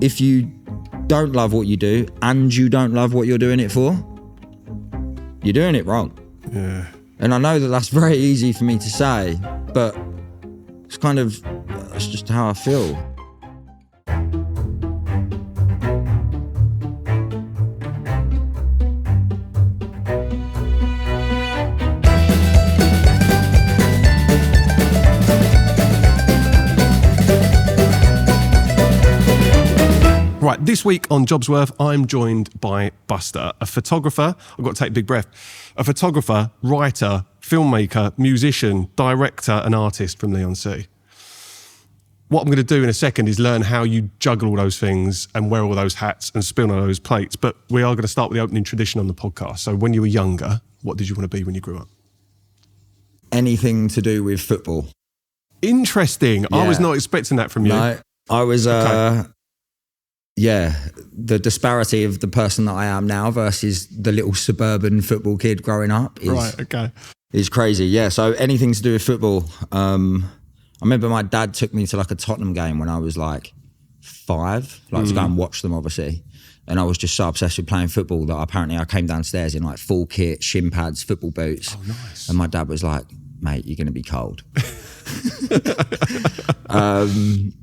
if you don't love what you do and you don't love what you're doing it for, you're doing it wrong. Yeah. And I know that that's very easy for me to say, but it's just how I feel. Right, this week on JobsWorth, I'm joined by Buster, a photographer. I've got to take a big breath. A photographer, writer, filmmaker, musician, director, and artist from Leigh-on-Sea. What I'm going to do in a second is learn how you juggle all those things and wear all those hats and spin all those plates. But we are going to start with the opening tradition on the podcast. So when you were younger, what did you want to be when you grew up? Anything to do with football. Interesting. Yeah. I was not expecting that from you. No, I was... Okay. Yeah, the disparity of the person that I am now versus the little suburban football kid growing up is crazy. Yeah, so anything to do with football. I remember my dad took me to like a Tottenham game when I was like 5, to go and watch them, obviously. And I was just so obsessed with playing football that apparently I came downstairs in like full kit, shin pads, football boots. Oh, nice. And my dad was like, mate, you're going to be cold.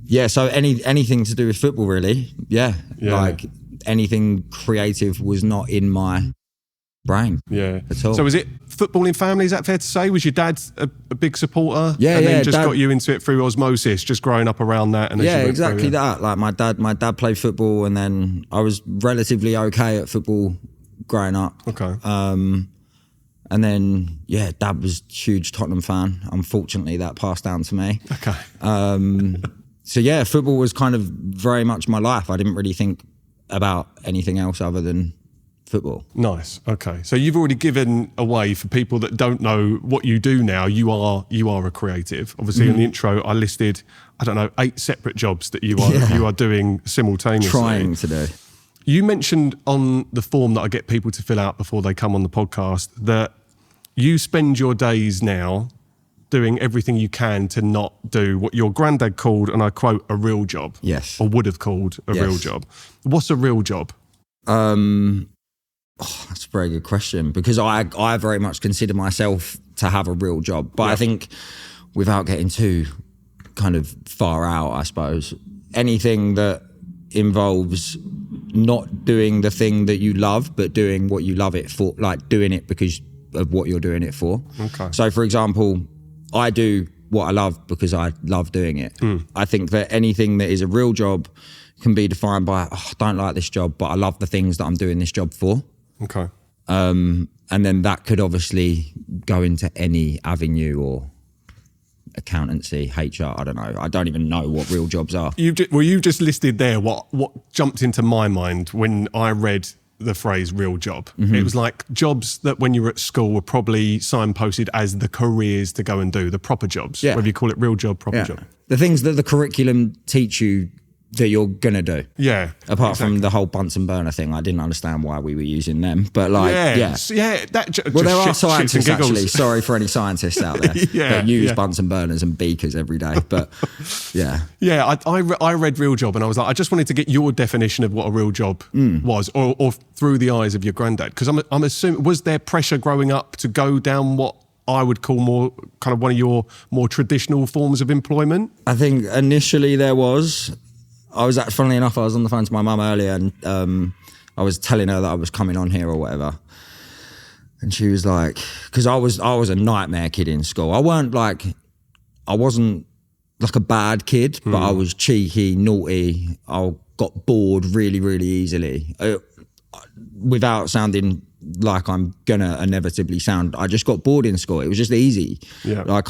Yeah, so anything to do with football, really. Yeah, like anything creative was not in my brain. Yeah, at all. So was it football in family? Is that fair to say? Was your dad a big supporter? Yeah, and then Dad got you into it through osmosis, just growing up around that. And yeah, exactly that. Like my dad played football, and then I was relatively okay at football growing up. Okay. And then, yeah, Dad was a huge Tottenham fan. Unfortunately, that passed down to me. Okay. So, yeah, football was kind of very much my life. I didn't really think about anything else other than football. Nice. Okay. So you've already given away, for people that don't know what you do now, you are a creative. Obviously, in the intro, I listed, 8 separate jobs that you are doing simultaneously. Trying to do. You mentioned on the form that I get people to fill out before they come on the podcast that you spend your days now doing everything you can to not do what your granddad called, and I quote, a real job. Yes. Or would have called a real job. What's a real job? That's a very good question, because I very much consider myself to have a real job. But I think, without getting too kind of far out, I suppose, anything that involves not doing the thing that you love, but doing what you love it for, like doing it because of what you're doing it for. Okay. So, for example, I do what I love because I love doing it. I think that anything that is a real job can be defined by, I don't like this job, but I love the things that I'm doing this job for. Okay. And then that could obviously go into any avenue, or accountancy, HR, I don't know. I don't even know what real jobs are. You just listed there what jumped into my mind when I read the phrase real job. It was like jobs that when you were at school were probably signposted as the careers to go and do, the proper jobs, whether you call it real job, proper job. The things that the curriculum teach you that you're gonna do. Yeah. Apart from the whole Bunsen burner thing, I didn't understand why we were using them. But like, Well, there are scientists actually. Sorry for any scientists out there that use Bunsen burners and beakers every day. But I read real job and I was like, I just wanted to get your definition of what a real job was, or through the eyes of your granddad, because I'm assuming, was there pressure growing up to go down what I would call more kind of one of your more traditional forms of employment? I think initially there was. Funnily enough, I was on the phone to my mum earlier, and I was telling her that I was coming on here or whatever. And she was like, because I was a nightmare kid in school. I wasn't like a bad kid, but I was cheeky, naughty. I got bored really, really easily. Without sounding like I'm gonna inevitably sound, I just got bored in school. It was just easy. Yeah.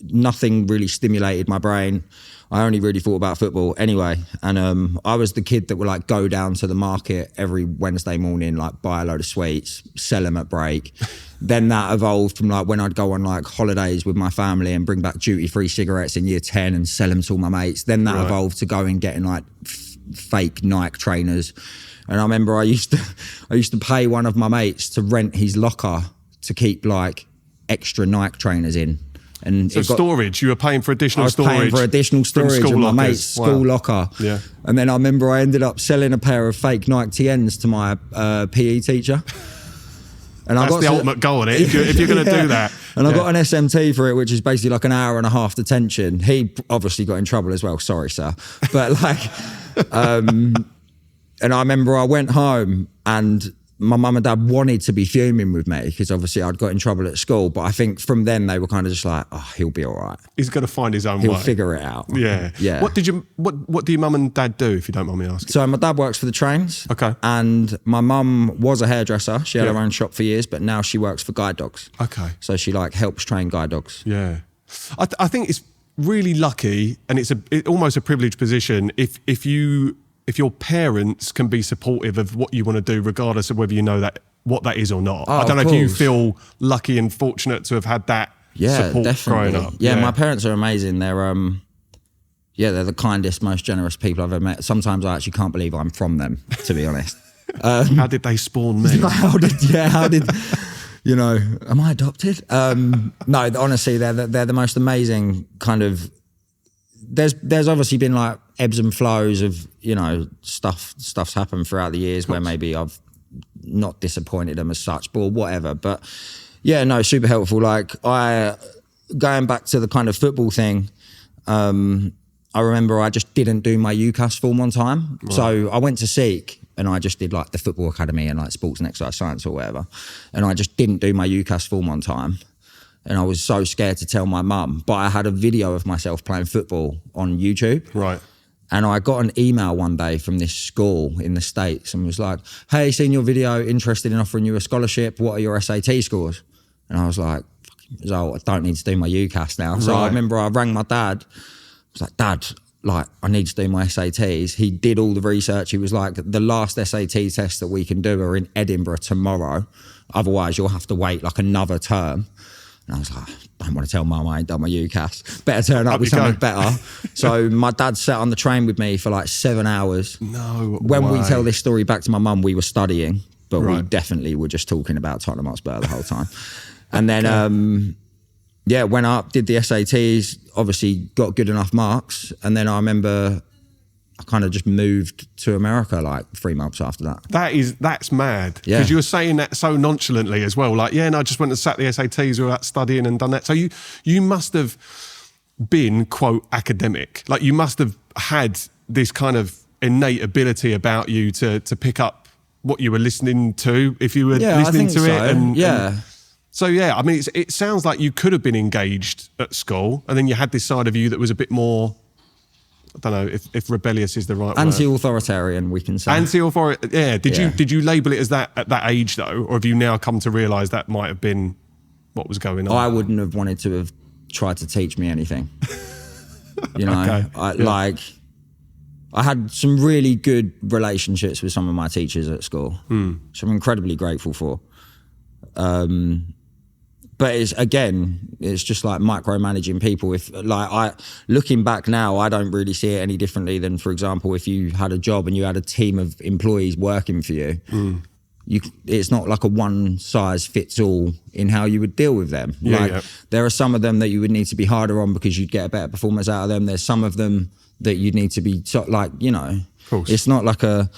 Nothing really stimulated my brain. I only really thought about football anyway. And I was the kid that would like go down to the market every Wednesday morning, like buy a load of sweets, sell them at break. Then that evolved from like when I'd go on like holidays with my family and bring back duty-free cigarettes in year 10 and sell them to all my mates. Then that evolved to going getting like fake Nike trainers. And I remember I used to pay one of my mates to rent his locker to keep like extra Nike trainers in And so storage, you were paying for additional storage? I was paying for additional storage in my mate's school locker. Yeah. And then I remember I ended up selling a pair of fake Nike TNs to my PE teacher. And that's the ultimate goal in it, if you're going to do that. And I got an SMT for it, which is basically like an hour and a half detention. He obviously got in trouble as well. Sorry, sir. But like, and I remember I went home and my mum and dad wanted to be fuming with me because obviously I'd got in trouble at school. But I think from then they were kind of just like, oh, he'll be all right. He's going to find his own way. He'll figure it out. Yeah. Yeah. What do your mum and dad do, if you don't mind me asking? So my dad works for the trains. Okay. And my mum was a hairdresser. She had her own shop for years, but now she works for guide dogs. Okay. So she like helps train guide dogs. Yeah. I think it's really lucky, and it's almost a privileged position if your parents can be supportive of what you want to do, regardless of whether you know what that is or not. I don't know if you feel lucky and fortunate to have had that support definitely. growing up. Yeah, my parents are amazing. They're they're the kindest, most generous people I've ever met. Sometimes I actually can't believe I'm from them, to be honest. How did they spawn me? How did you know, am I adopted? No, honestly, they're the most amazing kind of. There's obviously been like ebbs and flows of, you know, stuff's happened throughout the years where maybe I've not disappointed them as such, or whatever. But yeah, no, super helpful. Like going back to the kind of football thing, I remember I just didn't do my UCAS form on time. Right. So I went to Seek and I just did like the football academy and like sports and exercise science or whatever. And I just didn't do my UCAS form on time. And I was so scared to tell my mum, but I had a video of myself playing football on YouTube. Right. And I got an email one day from this school in the States and was like, hey, seen your video, interested in offering you a scholarship. What are your SAT scores? And I was like, I don't need to do my UCAS now. So I remember I rang my dad. I was like, Dad, like, I need to do my SATs. He did all the research. He was like, the last SAT tests that we can do are in Edinburgh tomorrow. Otherwise, you'll have to wait like another term. And I was like, I don't want to tell Mum I ain't done my UCAS. Better turn up with something better. So my dad sat on the train with me for like 7 hours. No When way. we tell this story back to my mum, we were studying, but we definitely were just talking about Tottenham Hotspur the whole time. And then, went up, did the SATs, obviously got good enough marks. And then I remember I kind of just moved to America like 3 months after that. That's mad. Yeah. Because you were saying that so nonchalantly as well. Like, I just went and sat the SATs without studying and done that. So you must have been, quote, academic. Like you must have had this kind of innate ability about you to pick up what you were listening to, if you were listening to it. So I mean, it sounds like you could have been engaged at school and then you had this side of you that was a bit more, I don't know if rebellious is the right word. Anti-authoritarian, we can say. Anti-authoritarian, yeah. Did you label it as that at that age though, or have you now come to realise that might have been what was going on? I wouldn't have wanted to have tried to teach me anything. You know, like I had some really good relationships with some of my teachers at school, which I'm incredibly grateful for. But it's just like micromanaging people. If like looking back now, I don't really see it any differently than, for example, if you had a job and you had a team of employees working for you, it's not like a one size fits all in how you would deal with them. There are some of them that you would need to be harder on because you'd get a better performance out of them. There's some of them that you'd need to be like, you know, it's not like a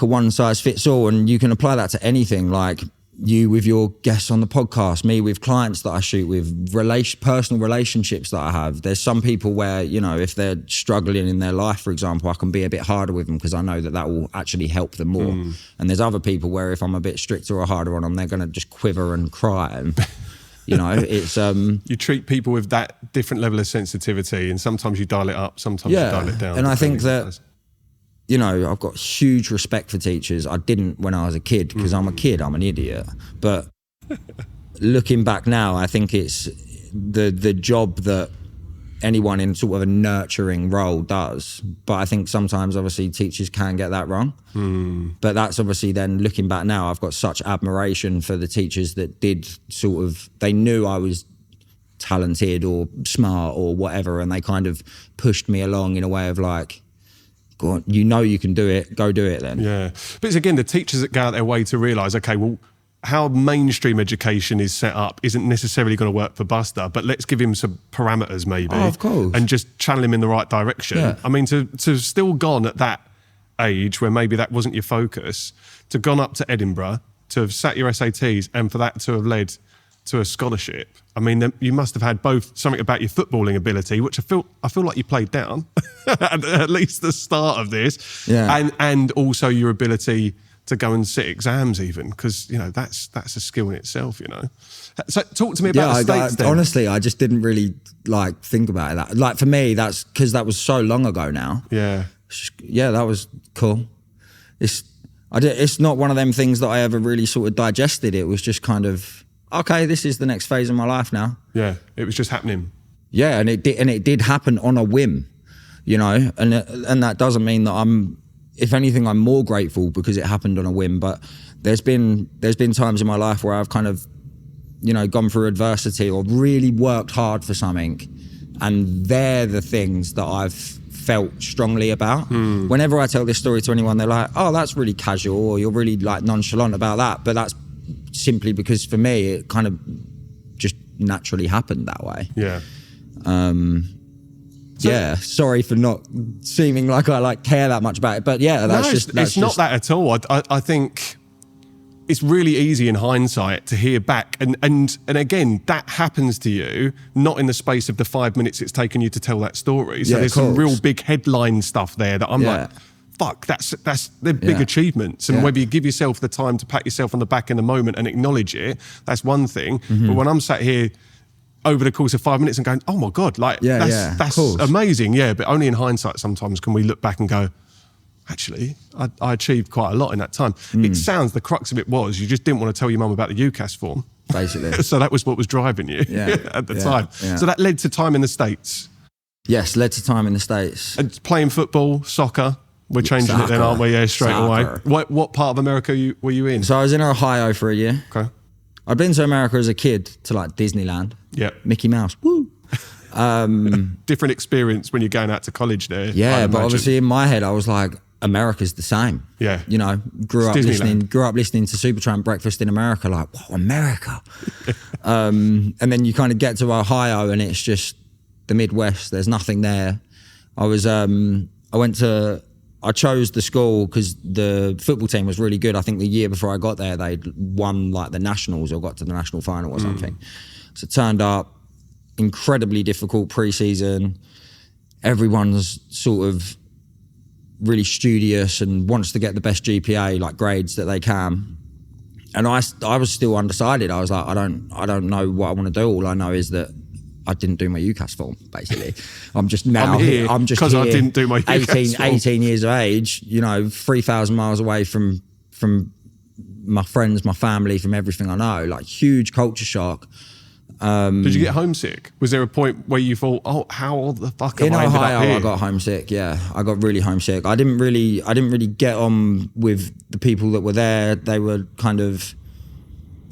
one size fits all, and you can apply that to anything. Like you with your guests on the podcast, me with clients that I shoot with, personal relationships that I have. There's some people where, you know, if they're struggling in their life, for example, I can be a bit harder with them because I know that will actually help them more. And there's other people where if I'm a bit stricter or harder on them, they're going to just quiver and cry. And, you know, it's... You treat people with that different level of sensitivity, and sometimes you dial it up, sometimes you dial it down. And I think that... You know, I've got huge respect for teachers. I didn't when I was a kid because I'm a kid, I'm an idiot. But looking back now, I think it's the job that anyone in sort of a nurturing role does. But I think sometimes, obviously, teachers can get that wrong. But that's obviously then looking back now, I've got such admiration for the teachers that did sort of, they knew I was talented or smart or whatever, and they kind of pushed me along in a way of like, go on, you know you can do it, go do it then. Yeah. But it's again the teachers that go out their way to realise, okay, well, how mainstream education is set up isn't necessarily going to work for Buster, but let's give him some parameters maybe. Oh, of course. And just channel him in the right direction. Yeah. I mean, to have still gone at that age where maybe that wasn't your focus, to gone up to Edinburgh, to have sat your SATs, and for that to have led to a scholarship. I mean, you must have had both something about your footballing ability, which I feel like you played down, at least the start of this, and also your ability to go and sit exams even, because, you know, that's a skill in itself, you know. So talk to me about the States then. Honestly, I just didn't really think about it. Like for me, that's because that was so long ago now. Yeah. Yeah, that was cool. It's not one of them things that I ever really sort of digested. It was just kind of, okay, this is the next phase of my life now. Yeah, it was just happening. Yeah, and it did happen on a whim, you know, and that doesn't mean that if anything, I'm more grateful because it happened on a whim. But there's been times in my life where I've kind of, you know, gone through adversity or really worked hard for something, and they're the things that I've felt strongly about. Whenever I tell this story to anyone, they're like, oh, that's really casual, or you're really like nonchalant about that. But that's simply because for me, it kind of just naturally happened that way. Yeah. Yeah, sorry for not seeming like I care that much about it, but yeah, it's not that at all. I think it's really easy in hindsight to hear back, and again, that happens to you not in the space of the 5 minutes it's taken you to tell that story. So there's some real big headline stuff there that I'm like, fuck, they're big achievements. And whether you give yourself the time to pat yourself on the back in the moment and acknowledge it, that's one thing. But when I'm sat here over the course of 5 minutes and going, oh my God, that's amazing. Yeah, but only in hindsight sometimes can we look back and go, actually, I achieved quite a lot in that time. It sounds the crux of it was you just didn't want to tell your mum about the UCAS form. Basically. So that was what was driving you at the time. Yeah. So that led to time in the States. Yes, led to time in the States. And playing football, soccer. We're changing it then, aren't we? Yeah, straight away. What part of America were you in? So I was in Ohio for a year. Okay. I'd been to America as a kid, to like Disneyland. Yeah. Mickey Mouse. Woo. Different experience when you're going out to college there. Yeah, but obviously in my head I was like, America's the same. Yeah. You know, grew up listening to Supertramp Breakfast in America, like, wow, America. And then you kind of get to Ohio and it's just the Midwest. There's nothing there. I chose the school because the football team was really good. I think the year before I got there, they'd won like the nationals or got to the national final or something. So it turned up, incredibly difficult pre-season. Everyone's sort of really studious and wants to get the best GPA, like grades that they can. And I was still undecided. I was like, I don't know what I want to do. All I know is that I didn't do my UCAS form, basically. I'm just here because I didn't do my UCAS form. 18 years of age, you know, 3,000 miles away from my friends, my family, from everything I know, like huge culture shock. Did you get homesick? Was there a point where you thought, oh, how the fuck have I ended up here? In Ohio, I got homesick, yeah. I got really homesick. I didn't really get on with the people that were there. They were kind of,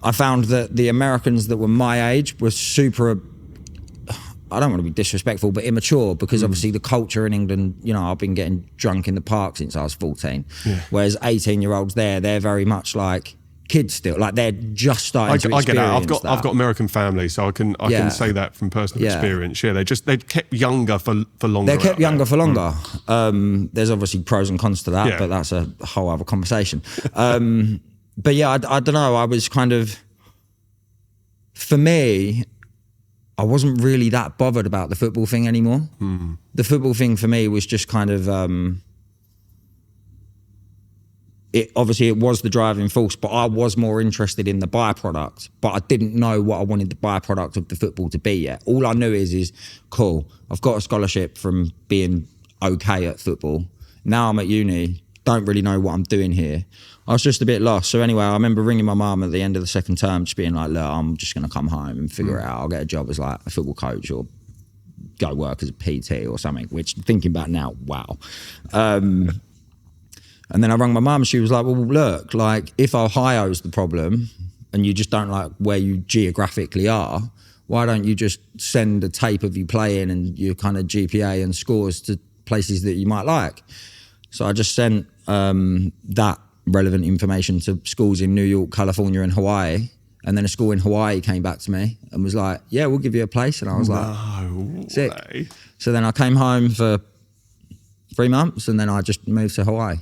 I found that the Americans that were my age were super, I don't want to be disrespectful, but immature, because obviously the culture in England, you know, I've been getting drunk in the park since I was 14. Yeah. Whereas 18-year-olds there, they're very much like kids still, like they're just starting to experience I get that. I've got American family, so I can say that from personal experience. Yeah, they're kept younger for longer. They're kept younger for longer. There's obviously pros and cons to that, but that's a whole other conversation. But yeah, I don't know. I was kind of, for me, I wasn't really that bothered about the football thing anymore. The football thing for me was just kind of, it was the driving force, but I was more interested in the byproduct, but I didn't know what I wanted the byproduct of the football to be yet. All I knew is cool, I've got a scholarship from being okay at football. Now I'm at uni, don't really know what I'm doing here. I was just a bit lost. So anyway, I remember ringing my mum at the end of the second term, just being like, look, I'm just going to come home and figure it out. I'll get a job as like a football coach or go work as a PT or something, which thinking back now, wow. And then I rang my mum, she was like, well, look, like if Ohio's the problem and you just don't like where you geographically are, why don't you just send a tape of you playing and your kind of GPA and scores to places that you might like? So I just sent that relevant information to schools in New York, California and Hawaii. And then a school in Hawaii came back to me and was like, yeah, we'll give you a place. And I was like, sick. Way. So then I came home for 3 months and then I just moved to Hawaii.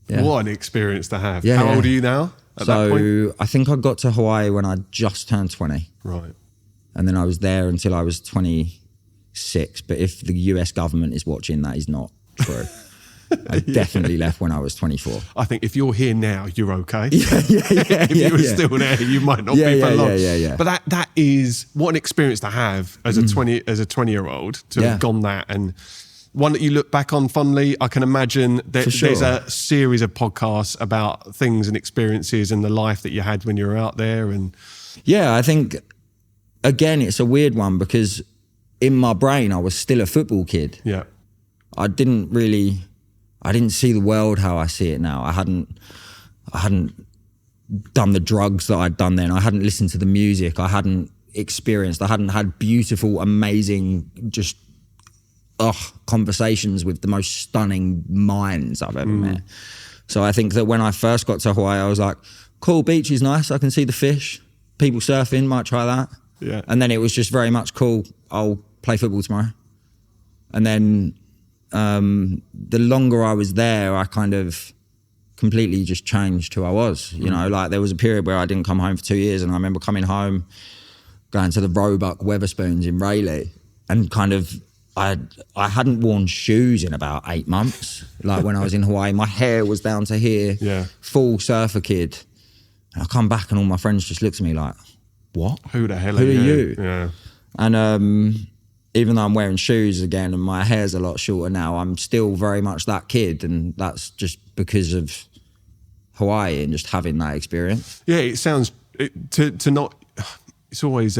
Yeah. What an experience to have. Yeah, How yeah. old are you now at that point? So I think I got to Hawaii when I just turned 20. Right. And then I was there until I was 26. But if the US government is watching, that is not true. I definitely left when I was 24. I think if you're here now, you're okay. Yeah. If you were still there, you might not be for long. Yeah. But that is what an experience to have as a 20-year-old to have gone that, and one that you look back on fondly. I can imagine that there's a series of podcasts about things and experiences and the life that you had when you were out there. And yeah, I think again it's a weird one because in my brain I was still a football kid. Yeah. I didn't see the world how I see it now. I hadn't done the drugs that I'd done then. I hadn't listened to the music. I hadn't had beautiful, amazing, just conversations with the most stunning minds I've ever met. So I think that when I first got to Hawaii, I was like, cool, beach is nice. I can see the fish. People surfing, might try that. Yeah. And then it was just very much cool. I'll play football tomorrow. And then the longer I was there, I kind of completely just changed who I was. You know, like there was a period where I didn't come home for 2 years, and I remember coming home, going to the Roebuck Weatherspoons in Rayleigh, and kind of I hadn't worn shoes in about 8 months. Like when I was in Hawaii, my hair was down to here, full surfer kid. And I come back and all my friends just looked at me like, what? Who the hell are are you? Yeah. And even though I'm wearing shoes again and my hair's a lot shorter now, I'm still very much that kid, and that's just because of Hawaii and just having that experience. Yeah, it sounds to not. It's always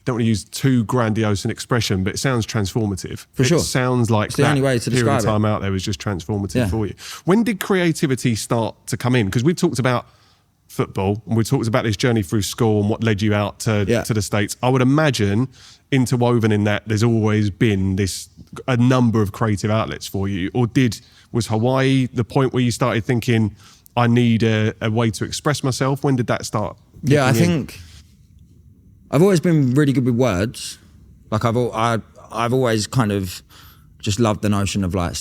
don't want to use too grandiose an expression, but it sounds transformative. For sure. It sounds like it's the only way to period describe of time it. out there was just transformative for you. When did creativity start to come in? Because we've talked about football and we talked about this journey through school and what led you out to the States. I would imagine interwoven in that there's always been a number of creative outlets for you. Or was Hawaii the point where you started thinking, I need a way to express myself? When did that start? Yeah, I think I've always been really good with words. Like I've always kind of just loved the notion of like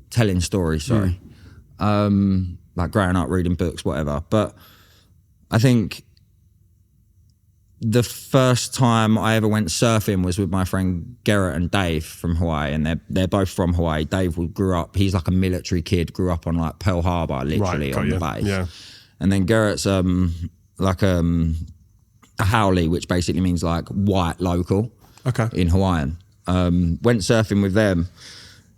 telling stories. Sorry, like growing up, reading books, whatever. But I think the first time I ever went surfing was with my friend Garrett and Dave from Hawaii, and they're both from Hawaii. Dave grew up; he's like a military kid, grew up on like Pearl Harbor, literally on the base. Yeah. And then Garrett's like a haole, which basically means like white local in Hawaiian. Went surfing with them,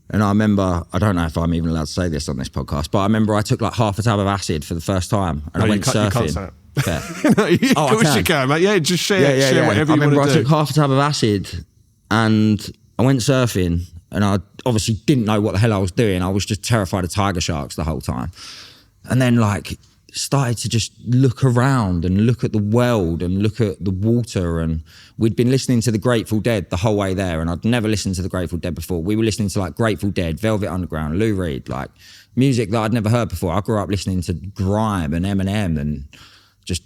and I remember, I don't know if I'm even allowed to say this on this podcast, but I remember I took like half a tab of acid for the first time, and I went surfing. You can't say it. Of course you can, mate. Yeah, just share whatever you want to do. I remember I took half a tab of acid and I went surfing, and I obviously didn't know what the hell I was doing. I was just terrified of tiger sharks the whole time. And then like started to just look around and look at the world and look at the water, and we'd been listening to the Grateful Dead the whole way there, and I'd never listened to the Grateful Dead before. We were listening to like Grateful Dead, Velvet Underground, Lou Reed, like music that I'd never heard before. I grew up listening to grime and Eminem and just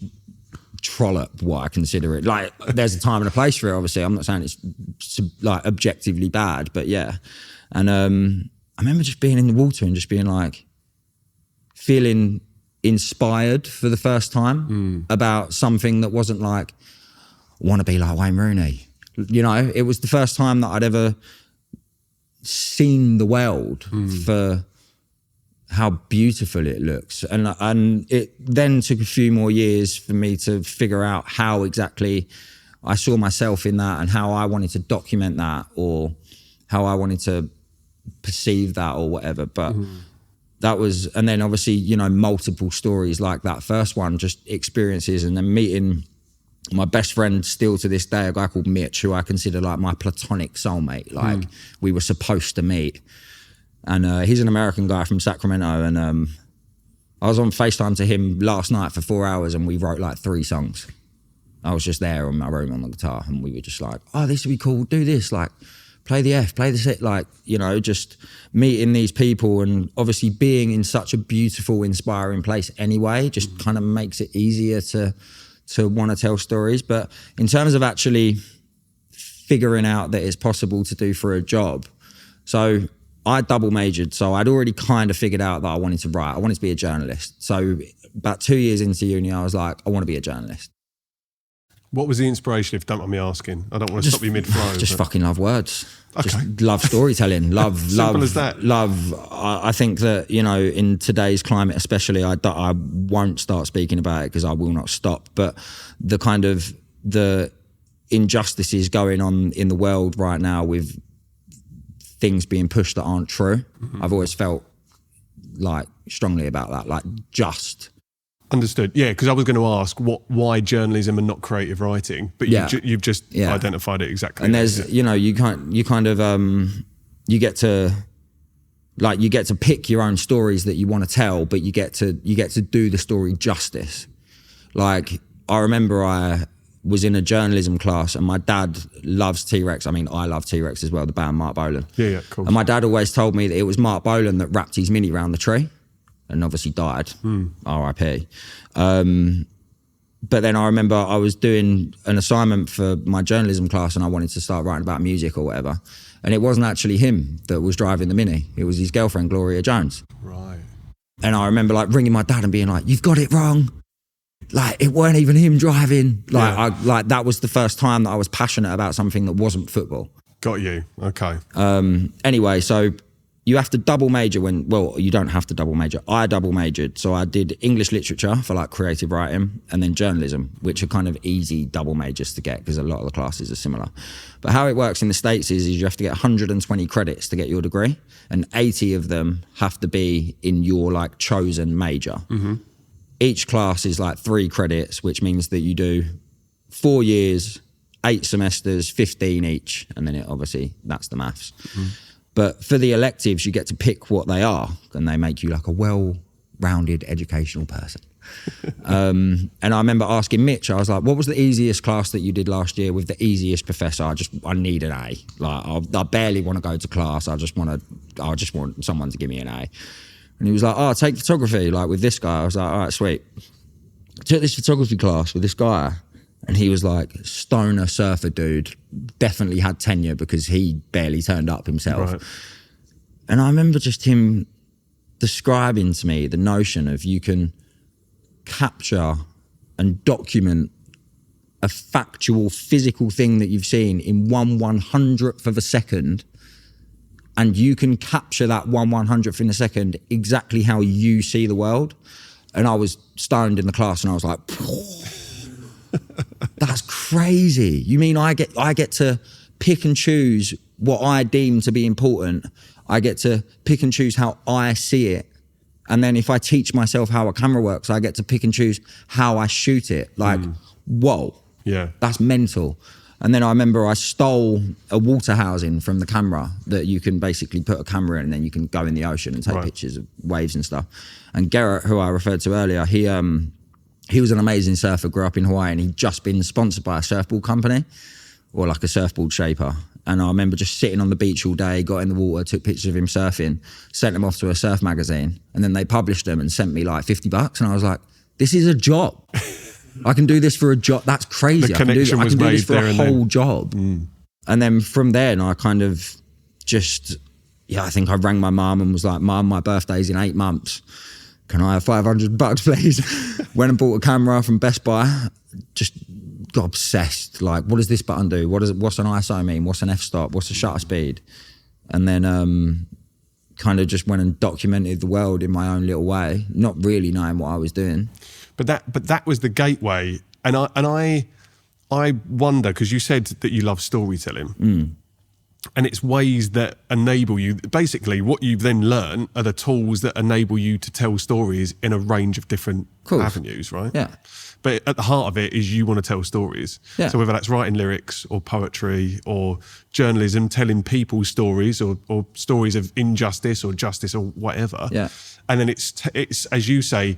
trollop, what I consider it. Like there's a time and a place for it, obviously. I'm not saying it's like objectively bad, but yeah. And I remember just being in the water and just being like feeling inspired for the first time about something that wasn't like, I want to be like Wayne Rooney. You know, it was the first time that I'd ever seen the world for how beautiful it looks. And it then took a few more years for me to figure out how exactly I saw myself in that and how I wanted to document that or how I wanted to perceive that or whatever. But that was, and then obviously, you know, multiple stories like that first one, just experiences, and then meeting my best friend still to this day, a guy called Mitch, who I consider like my platonic soulmate. Like we were supposed to meet. And he's an American guy from Sacramento, and I was on FaceTime to him last night for 4 hours, and we wrote like 3 songs. I was just there in my room on the guitar, and we were just like, oh, this would be cool, do this, like play the F, play the C, like, you know, just meeting these people and obviously being in such a beautiful, inspiring place anyway, just kind of makes it easier to want to tell stories. But in terms of actually figuring out that it's possible to do for a job, so I double majored, so I'd already kind of figured out that I wanted to write. I wanted to be a journalist. So about 2 years into uni, I was like, I want to be a journalist. What was the inspiration, if you don't mind me asking? I don't want to stop you mid-flow. Just fucking love words. Okay. Just love storytelling. Simple as that. I think that, you know, in today's climate especially, I won't start speaking about it because I will not stop. But the kind of the injustices going on in the world right now with things being pushed that aren't true, I've always felt like strongly about that, like just. Understood. Yeah, because I was going to ask why journalism and not creative writing, but you've just identified it exactly. And there's, you know, you get to pick your own stories that you want to tell, but you get to do the story justice. Like, I remember I was in a journalism class and my dad loves T-Rex. I mean, I love T-Rex as well, the band Mark Bolan. Yeah, cool. And my dad always told me that it was Mark Bolan that wrapped his mini round the tree and obviously died, R.I.P. But then I remember I was doing an assignment for my journalism class and I wanted to start writing about music or whatever. And it wasn't actually him that was driving the Mini. It was his girlfriend, Gloria Jones. Right. And I remember like ringing my dad and being like, you've got it wrong. Like, it weren't even him driving. Like, that was the first time that I was passionate about something that wasn't football. Got you. Okay. Anyway, so you have to double major you don't have to double major. I double majored. So I did English literature for like creative writing and then journalism, which are kind of easy double majors to get because a lot of the classes are similar. But how it works in the States is you have to get 120 credits to get your degree and 80 of them have to be in your like chosen major. Mm-hmm. Each class is like 3 credits, which means that you do 4 years, 8 semesters, 15 each. And then that's the maths. Mm-hmm. But for the electives, you get to pick what they are and they make you like a well-rounded educational person. And I remember asking Mitch, I was like, what was the easiest class that you did last year with the easiest professor? I need an A. Like, I barely want to go to class. I just want someone to give me an A. And he was like, oh, take photography, like with this guy. I was like, all right, sweet. I took this photography class with this guy and he was like, stoner surfer dude, definitely had tenure because he barely turned up himself. Right. And I remember just him describing to me the notion of you can capture and document a factual, physical thing that you've seen in 1/100th of a second, and you can capture that 1/100th in a second exactly how you see the world. And I was stoned in the class and I was like, that's crazy. You mean I get to pick and choose what I deem to be important. I get to pick and choose how I see it. And then if I teach myself how a camera works, I get to pick and choose how I shoot it. Like, whoa, yeah, that's mental. And then I remember I stole a water housing from the camera that you can basically put a camera in and then you can go in the ocean and take pictures of waves and stuff. And Garrett, who I referred to earlier, he was an amazing surfer, grew up in Hawaii, and he'd just been sponsored by a surfboard company or like a surfboard shaper. And I remember just sitting on the beach all day, got in the water, took pictures of him surfing, sent them off to a surf magazine. And then they published them and sent me like $50. And I was like, this is a job. I can do this for a job. That's crazy. I can do this for a whole job. And then from then I kind of just, I think I rang my mum and was like, Mum, my birthday's in 8 months. Can I have $500 please? Went and bought a camera from Best Buy, just got obsessed. Like, what does this button do? What's an ISO mean? What's an f-stop? What's a shutter speed? And then kind of just went and documented the world in my own little way, not really knowing what I was doing. But that was the gateway. And I wonder, because you said that you love storytelling. And it's ways that enable you, basically what you've then learned are the tools that enable you to tell stories in a range of different avenues, right? Yeah. But at the heart of it is you want to tell stories. Yeah. So whether that's writing lyrics or poetry or journalism, telling people's stories or stories of injustice or justice or whatever. Yeah. And then it's as you say,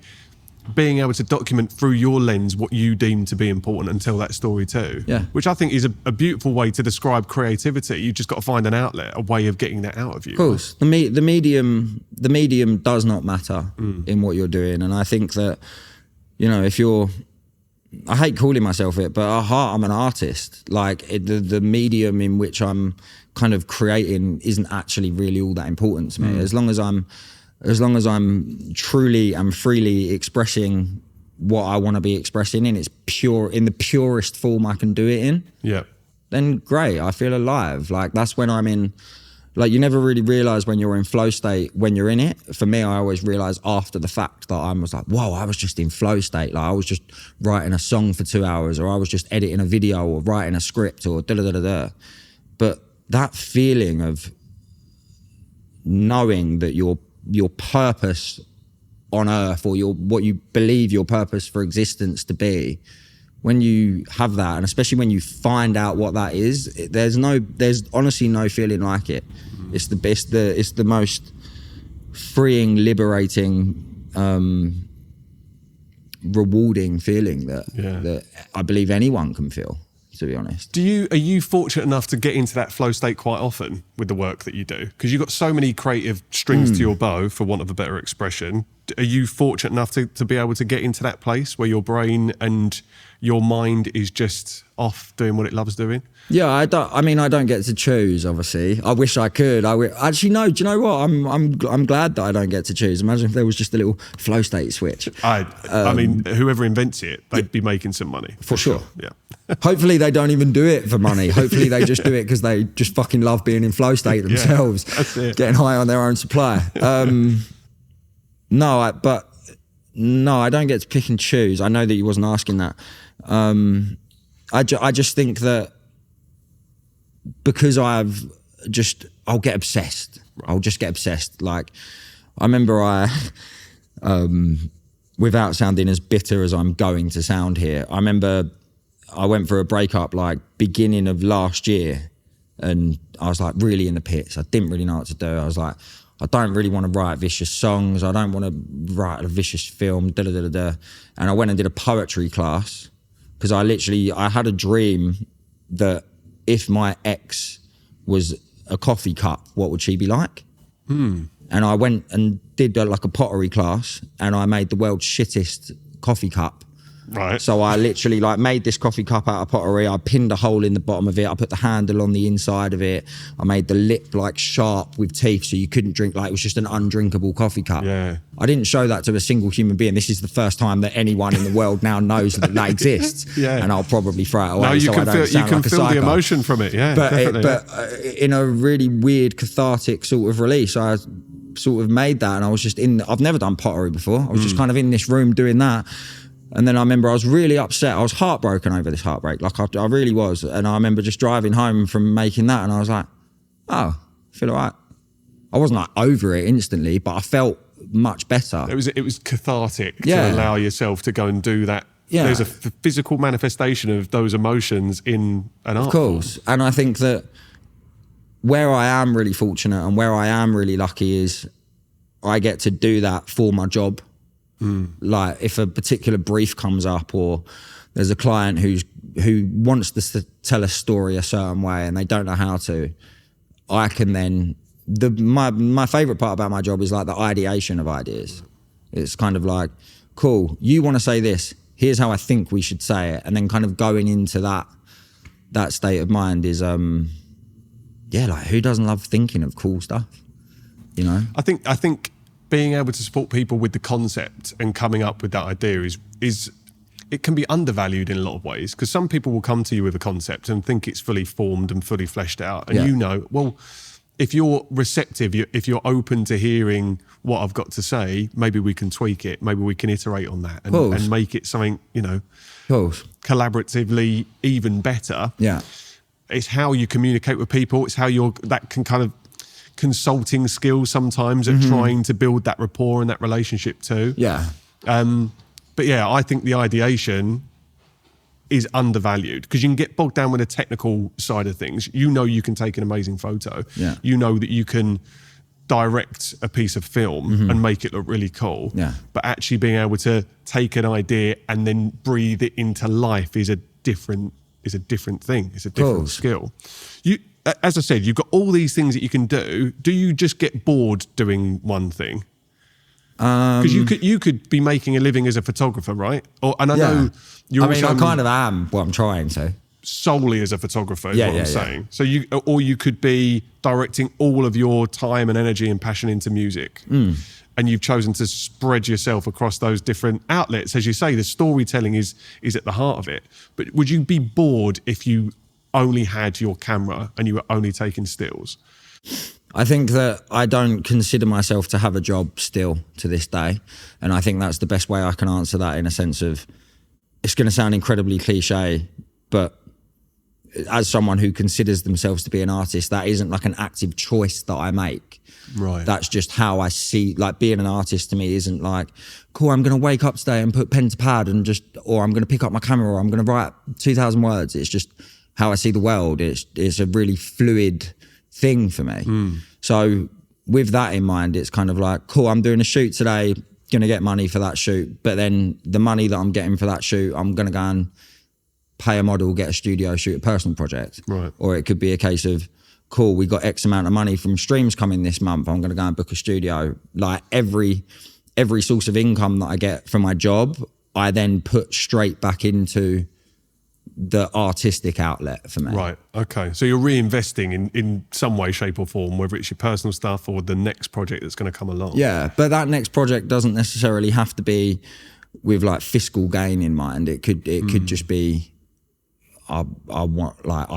being able to document through your lens what you deem to be important and tell that story too. Yeah. Which I think is a beautiful way to describe creativity. You just got to find an outlet, a way of getting that out of you. Of course, the medium does not matter in what you're doing, and I think that, you know, if you're, I hate calling myself it, but at heart I'm an artist. Like the medium in which I'm kind of creating isn't actually really all that important to me. As long as I'm truly and freely expressing what I want to be expressing in its pure, in the purest form I can do it in. Yeah. Then great, I feel alive. Like that's when I'm in, like you never really realize when you're in flow state when you're in it. For me, I always realize after the fact that I was like, whoa, I was just in flow state. Like I was just writing a song for 2 hours, or I was just editing a video or writing a script or da-da-da-da-da. But that feeling of knowing that your purpose on earth, or what you believe your purpose for existence to be, when you have that, and especially when you find out what that is, there's honestly no feeling like it. It's the best, it's the most freeing, liberating, rewarding feeling that I believe anyone can feel, to be honest. Are you fortunate enough to get into that flow state quite often with the work that you do? Because you've got so many creative strings to your bow, for want of a better expression. Are you fortunate enough to be able to get into that place where your brain and your mind is just off doing what it loves doing? Yeah, I don't get to choose, obviously. I wish I could. Actually, no, do you know what? I'm glad that I don't get to choose. Imagine if there was just a little flow state switch. I mean, whoever invents it, they'd be making some money. For sure. Yeah. Hopefully they don't even do it for money. Hopefully they just do it because they just fucking love being in flow state themselves. Yeah, that's it. Getting high on their own supply. No, I don't get to pick and choose. I know that you wasn't asking that. I just think that because I'll get obsessed. I'll just get obsessed. Like, I remember without sounding as bitter as I'm going to sound here, I remember I went for a breakup like beginning of last year, and I was like really in the pits. I didn't really know what to do. I was like, I don't really want to write vicious songs. I don't want to write a vicious film, da-da-da-da-da. And I went and did a poetry class because I had a dream that if my ex was a coffee cup, what would she be like? And I went and did like a pottery class, and I made the world's shittest coffee cup. Right. So I literally like made this coffee cup out of pottery. I pinned a hole in the bottom of it. I put the handle on the inside of it. I made the lip like sharp with teeth so you couldn't drink, like it was just an undrinkable coffee cup. Yeah. I didn't show that to a single human being. This is the first time that anyone in the world now knows that exists. Yeah. And I'll probably throw it away. No, you can feel the emotion from it. Yeah. But in a really weird cathartic sort of release, I sort of made that, and I was just I've never done pottery before. I was just kind of in this room doing that. And then I remember I was really upset. I was heartbroken over this heartbreak. Like I really was. And I remember just driving home from making that, and I was like, oh, I feel all right. I wasn't like over it instantly, but I felt much better. It was cathartic to allow yourself to go and do that. Yeah. There's a physical manifestation of those emotions in an art form. Of course. And I think that where I am really fortunate and where I am really lucky is I get to do that for my job. Like if a particular brief comes up, or there's a client who wants to tell a story a certain way and they don't know how to, I can then, my favorite part about my job is like the ideation of ideas. It's kind of like, cool, you want to say this, here's how I think we should say it. And then kind of going into that state of mind is, like who doesn't love thinking of cool stuff, you know? I think being able to support people with the concept and coming up with that idea is it can be undervalued in a lot of ways, because some people will come to you with a concept and think it's fully formed and fully fleshed out. And well, if you're receptive, if you're open to hearing what I've got to say, maybe we can tweak it, maybe we can iterate on that and make it something, collaboratively even better. Yeah. It's how you communicate with people. It's how that can kind of consulting skills sometimes at trying to build that rapport and that relationship too. Yeah. But yeah, I think the ideation is undervalued because you can get bogged down with the technical side of things. You know you can take an amazing photo. Yeah. You know that you can direct a piece of film and make it look really cool. Yeah. But actually being able to take an idea and then breathe it into life is a different thing. It's a different skill. You, as I said, you've got all these things that you can do. Do you just get bored doing one thing? Because you could be making a living as a photographer, right? And I know you're. I kind of am what I'm trying to. Solely as a photographer, is what I'm saying. So you could be directing all of your time and energy and passion into music, and you've chosen to spread yourself across those different outlets. As you say, the storytelling is at the heart of it. But would you be bored if you only had your camera and you were only taking stills? I think that I don't consider myself to have a job still to this day, and I think that's the best way I can answer that, in a sense of, it's going to sound incredibly cliche, but as someone who considers themselves to be an artist, that isn't like an active choice that I make. Right. That's just how I see, like, being an artist to me isn't like, cool, I'm going to wake up today and put pen to pad and or I'm going to pick up my camera, or I'm going to write 2,000 words. It's just how I see the world. It's a really fluid thing for me. So with that in mind, it's kind of like, cool, I'm doing a shoot today, going to get money for that shoot. But then the money that I'm getting for that shoot, I'm going to go and pay a model, get a studio, shoot a personal project. Right. Or it could be a case of, cool, we got X amount of money from streams coming this month, I'm going to go and book a studio. Like every source of income that I get from my job, I then put straight back into the artistic outlet for me. Right, okay. So you're reinvesting in some way, shape or form, whether it's your personal stuff or the next project that's going to come along. Yeah, but that next project doesn't necessarily have to be with like fiscal gain in mind. It could just be, I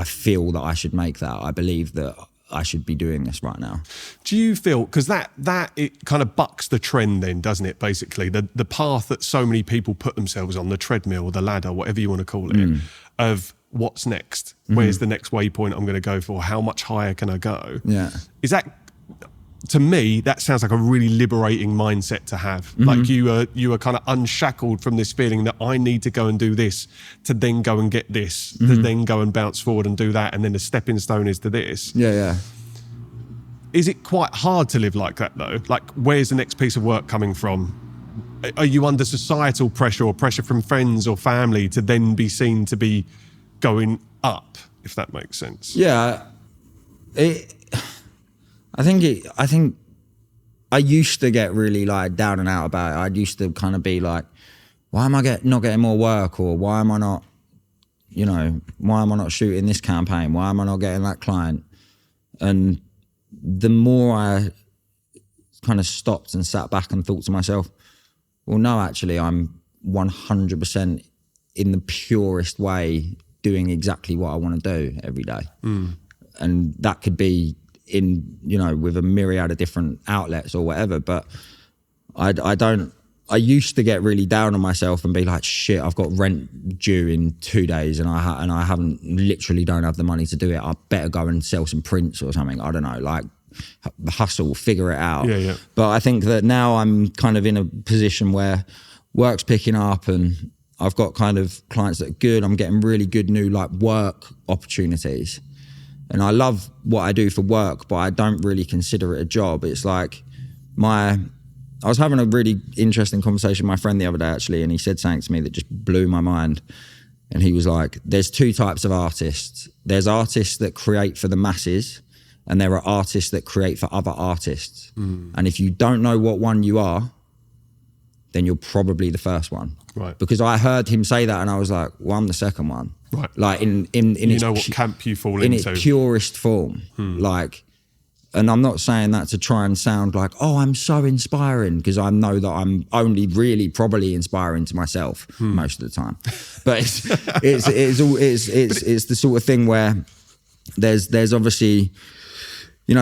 feel that I should make that. I believe that I should be doing this right now. Do you feel, because that it kind of bucks the trend then, doesn't it, basically? The path that so many people put themselves on, the treadmill, the ladder, whatever you want to call it, of what's next? Where's the next waypoint I'm going to go for? How much higher can I go? Yeah. Is that, to me, that sounds like a really liberating mindset to have. Like you are kind of unshackled from this feeling that I need to go and do this, to then go and get this, to then go and bounce forward and do that, and then the stepping stone is to this. Yeah. Is it quite hard to live like that though? Like, where's the next piece of work coming from? Are you under societal pressure or pressure from friends or family to then be seen to be going up, if that makes sense? Yeah. I think I used to get really like down and out about it. I used to kind of be like, why am I not getting more work? Or why am I not shooting this campaign? Why am I not getting that client? And the more I kind of stopped and sat back and thought to myself, well, no, actually, I'm 100% in the purest way doing exactly what I want to do every day. And that could be in, with a myriad of different outlets or whatever. But I used to get really down on myself and be like, shit, I've got rent due in 2 days and I literally don't have the money to do it. I better go and sell some prints or something. I don't know, like hustle, figure it out. Yeah. But I think that now I'm kind of in a position where work's picking up and I've got kind of clients that are good. I'm getting really good new like work opportunities. And I love what I do for work, but I don't really consider it a job. It's like I was having a really interesting conversation with my friend the other day, actually, and he said something to me that just blew my mind. And he was like, there's two types of artists. There's artists that create for the masses, and there are artists that create for other artists. And if you don't know what one you are, then you're probably the first one. Right. Because I heard him say that and I was like, well, I'm the second one. Right. Like in what camp you fall in into. its purest form. Like, and I'm not saying that to try and sound like, oh, I'm so inspiring, because I know that I'm only really probably inspiring to myself most of the time. But it's the sort of thing where there's obviously,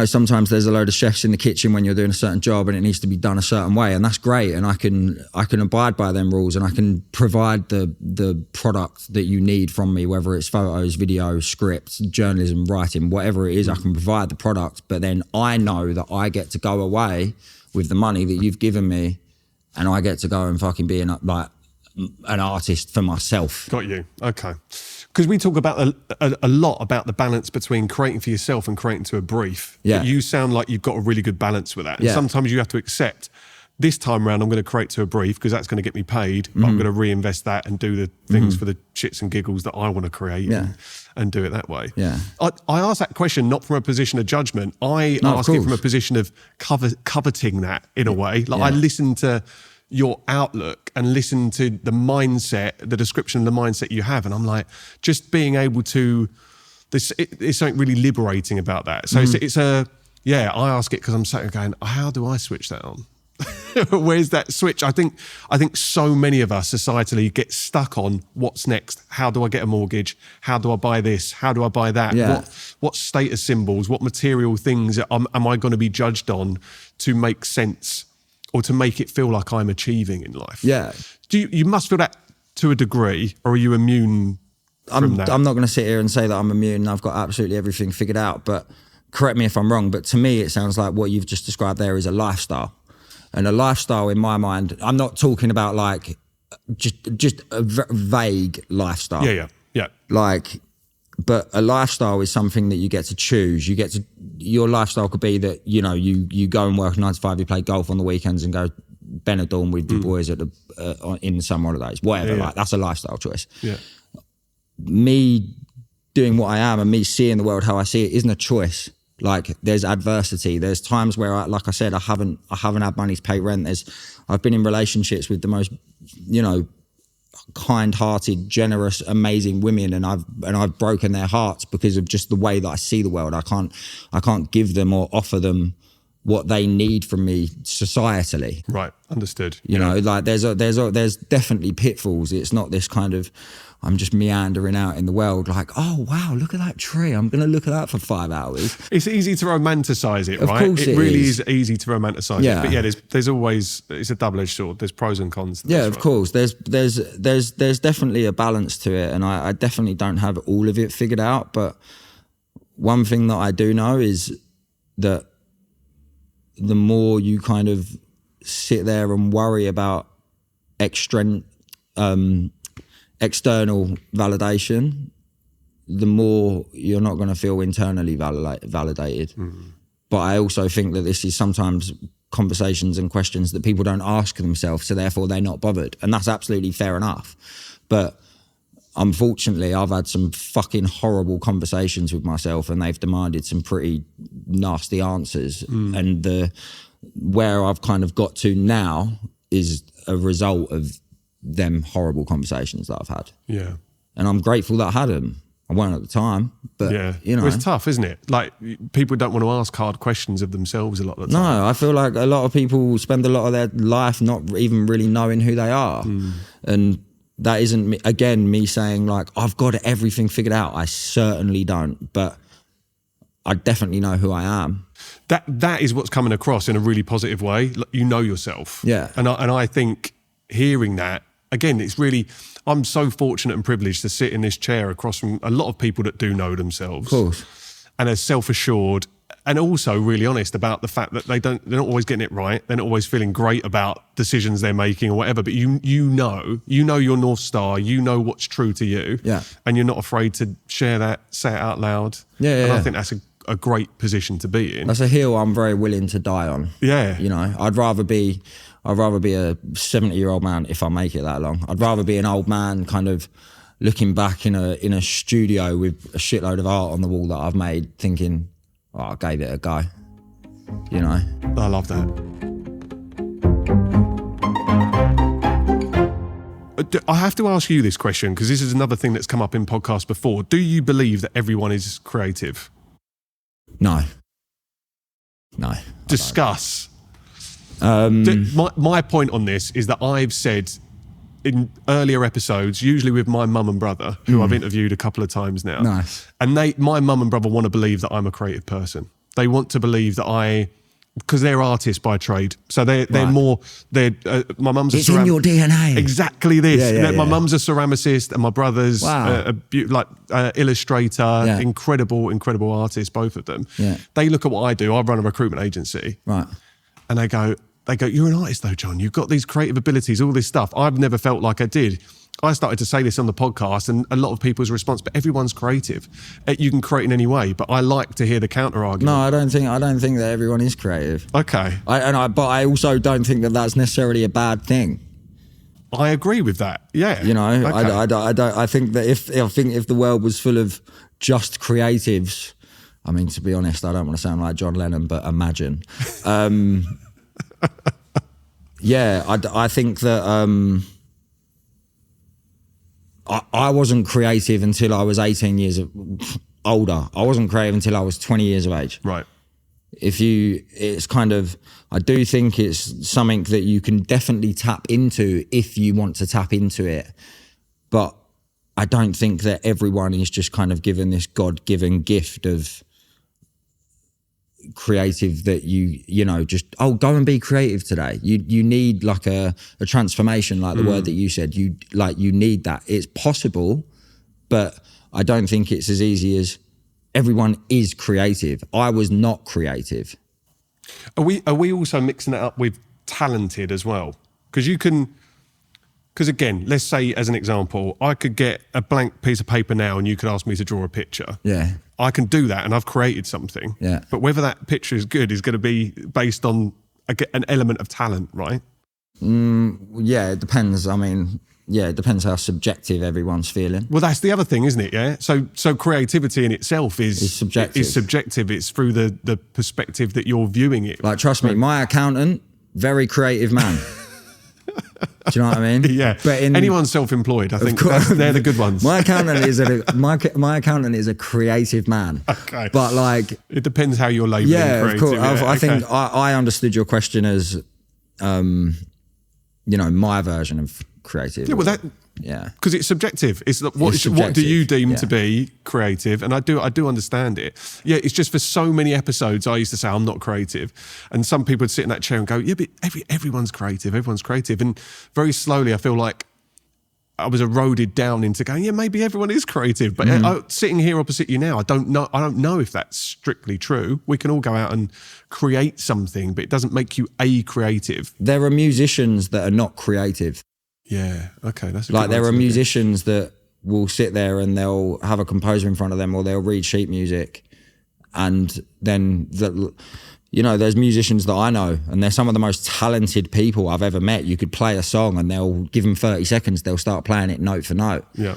sometimes there's a load of chefs in the kitchen when you're doing a certain job and it needs to be done a certain way, and that's great. And I can abide by them rules and I can provide the product that you need from me, whether it's photos, video, scripts, journalism, writing, whatever it is, I can provide the product. But then I know that I get to go away with the money that you've given me, and I get to go and fucking be in like an artist for myself. Got you. Okay. Because we talk about a lot about the balance between creating for yourself and creating to a brief. Yeah. But you sound like you've got a really good balance with that. And Yeah. sometimes you have to accept, this time around, I'm going to create to a brief because that's going to get me paid. But I'm going to reinvest that and do the things for the shits and giggles that I want to create and do it that way. Yeah. I ask that question not from a position of judgment. I ask it from a position of coveting that in a way. Like I listen to your outlook and listen to the mindset, the description of the mindset you have. And I'm like, just being able to, there's something really liberating about that. So I ask it because I'm sat going, how do I switch that on? Where's that switch? I think so many of us societally get stuck on what's next. How do I get a mortgage? How do I buy this? How do I buy that? Yeah. What status symbols, what material things am I going to be judged on to make sense or to make it feel like I'm achieving in life? Yeah. You must feel that to a degree, or are you immune from that? I'm not going to sit here and say that I'm immune and I've got absolutely everything figured out, but correct me if I'm wrong, but to me it sounds like what you've just described there is a lifestyle. And a lifestyle in my mind, I'm not talking about like just a vague lifestyle. Yeah. Like, but a lifestyle is something that you get to choose. Your lifestyle could be that, you know, you go and work 9 to 5, you play golf on the weekends and go Benidorm with your boys at in the summer holidays, whatever. Like that's a lifestyle choice. Yeah. Me doing what I am and me seeing the world how I see it isn't a choice. Like there's adversity. There's times where, like I said, I haven't had money to pay rent. I've been in relationships with the most, you know, kind-hearted, generous, amazing women, and I've broken their hearts because of just the way that I see the world. I can't give them or offer them what they need from me societally. Right, understood. You know, like there's definitely pitfalls. It's not this kind of I'm just meandering out in the world like, oh wow, look at that tree. I'm going to look at that for 5 hours. It's easy to romanticize it, right? Of course it really is easy to romanticize it. But yeah, there's always, it's a double-edged sword. There's pros and cons. Yeah, of course. There's definitely a balance to it, and I definitely don't have all of it figured out. But one thing that I do know is that the more you kind of sit there and worry about external validation, the more you're not going to feel internally validated. But I also think that this is sometimes conversations and questions that people don't ask themselves, so therefore they're not bothered. And that's absolutely fair enough. But unfortunately, I've had some fucking horrible conversations with myself and they've demanded some pretty nasty answers. And where I've kind of got to now is a result of them horrible conversations that I've had. Yeah. And I'm grateful that I had them. I weren't at the time, but you know. Well, it's tough, isn't it? Like people don't want to ask hard questions of themselves a lot of the time. No, I feel like a lot of people spend a lot of their life not even really knowing who they are. And that isn't me saying like, I've got everything figured out. I certainly don't, but I definitely know who I am. That is what's coming across in a really positive way. Like, you know yourself. Yeah. And I think hearing that, again, it's really, I'm so fortunate and privileged to sit in this chair across from a lot of people that do know themselves. Of course. And are self-assured and also really honest about the fact that they're not always getting it right. They're not always feeling great about decisions they're making or whatever, but you know your North Star, you know what's true to you. Yeah. And you're not afraid to share that, say it out loud. And I think that's a great position to be in. That's a hill I'm very willing to die on. Yeah. You know, I'd rather be a 70-year-old man if I make it that long. I'd rather be an old man kind of looking back in a studio with a shitload of art on the wall that I've made thinking, oh, I gave it a go. You know? I love that. I have to ask you this question because this is another thing that's come up in podcasts before. Do you believe that everyone is creative? No. Discuss. My point on this is that I've said in earlier episodes, usually with my mum and brother, who I've interviewed a couple of times now. Nice. And my mum and brother want to believe that I'm a creative person. They want to believe that because they're artists by trade. So they're more, my mum's it's in your DNA. Exactly this. Yeah, my mum's a ceramicist and my brother's illustrator, incredible artists, both of them. Yeah. They look at what I do. I run a recruitment agency. Right. And they go, they go, you're an artist though, John. You've got these creative abilities, all this stuff. I've never felt like I did. I started to say this on the podcast, and a lot of people's response, but everyone's creative. You can create in any way, but I like to hear the counter argument. No, I don't think that everyone is creative. Okay. But I also don't think that that's necessarily a bad thing. I agree with that. Yeah. You know, okay. I think that if the world was full of just creatives, I mean, to be honest, I don't want to sound like John Lennon, but imagine. Yeah, I think that I wasn't creative until I was 18 years older. I wasn't creative until I was 20 years of age. Right. It's kind of, I do think it's something that you can definitely tap into if you want to tap into it. But I don't think that everyone is just kind of given this God-given gift of creative that you know, just, go and be creative today. You need like a transformation, like the word that you said. You need that. It's possible, but I don't think it's as easy as everyone is creative. I was not creative. Are we also mixing it up with talented as well? Because again, let's say as an example, I could get a blank piece of paper now and you could ask me to draw a picture. Yeah. I can do that and I've created something. Yeah. But whether that picture is good is going to be based on an element of talent, right? Yeah, it depends. I mean, yeah, it depends how subjective everyone's feeling. Well, that's the other thing, isn't it? Yeah. So creativity in itself is subjective. It's through the perspective that you're viewing it. Like, trust me, my accountant, very creative man. Do you know what I mean? Yeah. But anyone self-employed, I think they're the good ones. My accountant is a creative man. Okay. But like, it depends how you're labeling creative. Of course. Yeah, I think I understood your question as, you know, my version of creative. Yeah. Well, because it's subjective. It's what do you deem to be creative? And I do understand it. Yeah, it's just for so many episodes I used to say I'm not creative, and some people would sit in that chair and go, yeah, but everyone's creative. Everyone's creative, and very slowly I feel like I was eroded down into going, yeah, maybe everyone is creative. But sitting here opposite you now, I don't know if that's strictly true. We can all go out and create something, but it doesn't make you a creative. There are musicians that are not creative. Yeah, okay. That's like there are musicians that will sit there and they'll have a composer in front of them or they'll read sheet music, and then there's musicians that I know and they're some of the most talented people I've ever met. You could play a song and they'll give them 30 seconds, they'll start playing it note for note. Yeah.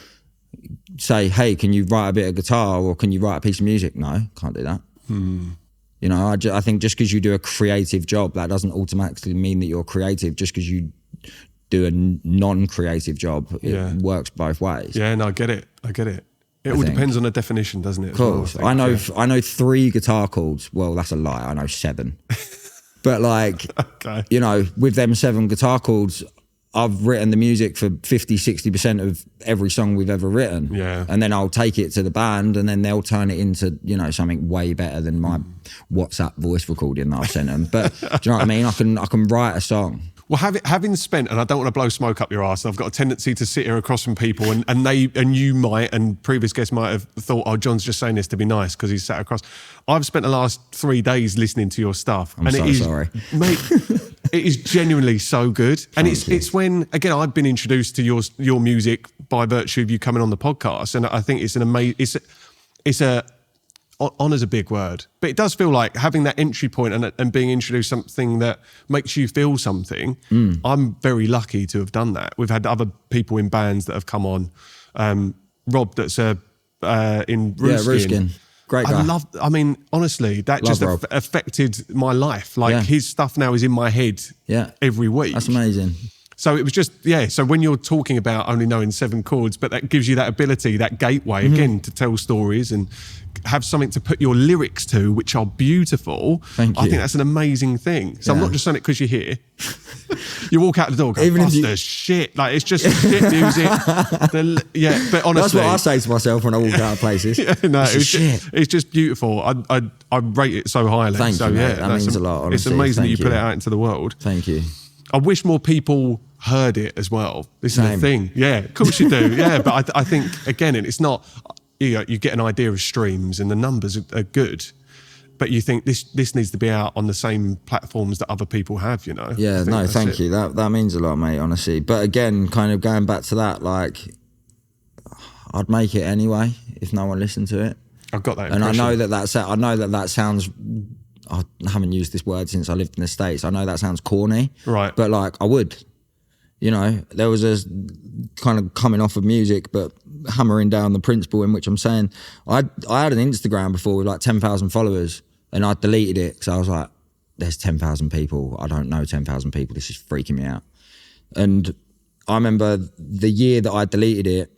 Say, hey, can you write a bit of guitar or can you write a piece of music? No, can't do that. You know, I think just because you do a creative job, that doesn't automatically mean that you're creative. Just because you do a non-creative job, it works both ways. Yeah, no, I get it. It all depends on the definition, doesn't it? Of course. I know 3 guitar chords. Well, that's a lie. I know 7. But like, you know, with them 7 guitar chords, I've written the music for 50, 60% of every song we've ever written. Yeah. And then I'll take it to the band and then they'll turn it into, you know, something way better than my WhatsApp voice recording that I've sent them. But do you know what I mean? I can write a song. Well, having spent, and I don't want to blow smoke up your arse, I've got a tendency to sit here across from people and you might, and previous guests might have thought, oh, John's just saying this to be nice because he's sat across. I've spent the last 3 days listening to your stuff. I'm so sorry. Mate, it is genuinely so good. And it's when, again, I've been introduced to your music by virtue of you coming on the podcast. And I think it's an amazing, honour's a big word, but it does feel like having that entry point and being introduced to something that makes you feel something. I'm very lucky to have done that. We've had other people in bands that have come on. Rob, that's in Ruskin. Yeah, Ruskin. Great guy. I mean, honestly, that just affected my life. Like his stuff now is in my head every week. That's amazing. So it was just, so when you're talking about only knowing 7 chords, but that gives you that ability, that gateway, again, to tell stories and have something to put your lyrics to, which are beautiful. Thank you. I think that's an amazing thing. So I'm not just saying it because you're here. You walk out the door, go, Buster, shit. Like, it's just shit music. But honestly. That's what I say to myself when I walk out of places. It's just beautiful. I rate it so highly. Thank you, mate. That means a lot, honestly. It's amazing that you put it out into the world. Thank you. I wish more people heard it as well. This is the thing. Yeah, of course you do. Yeah, but I think, again, and it's not, you get an idea of streams and the numbers are good, but you think this needs to be out on the same platforms that other people have, you know? Yeah, no, thank you. That means a lot, mate, honestly. But again, kind of going back to that, like, I'd make it anyway if no one listened to it. I've got that impression. And I know that sounds, I haven't used this word since I lived in the States. I know that sounds corny. Right. But like, I would. You know, there was a kind of coming off of music, but hammering down the principle in which I'm saying, I had an Instagram before with like 10,000 followers, and I deleted it because I was like, there's 10,000 people. I don't know 10,000 people. This is freaking me out. And I remember the year that I deleted it,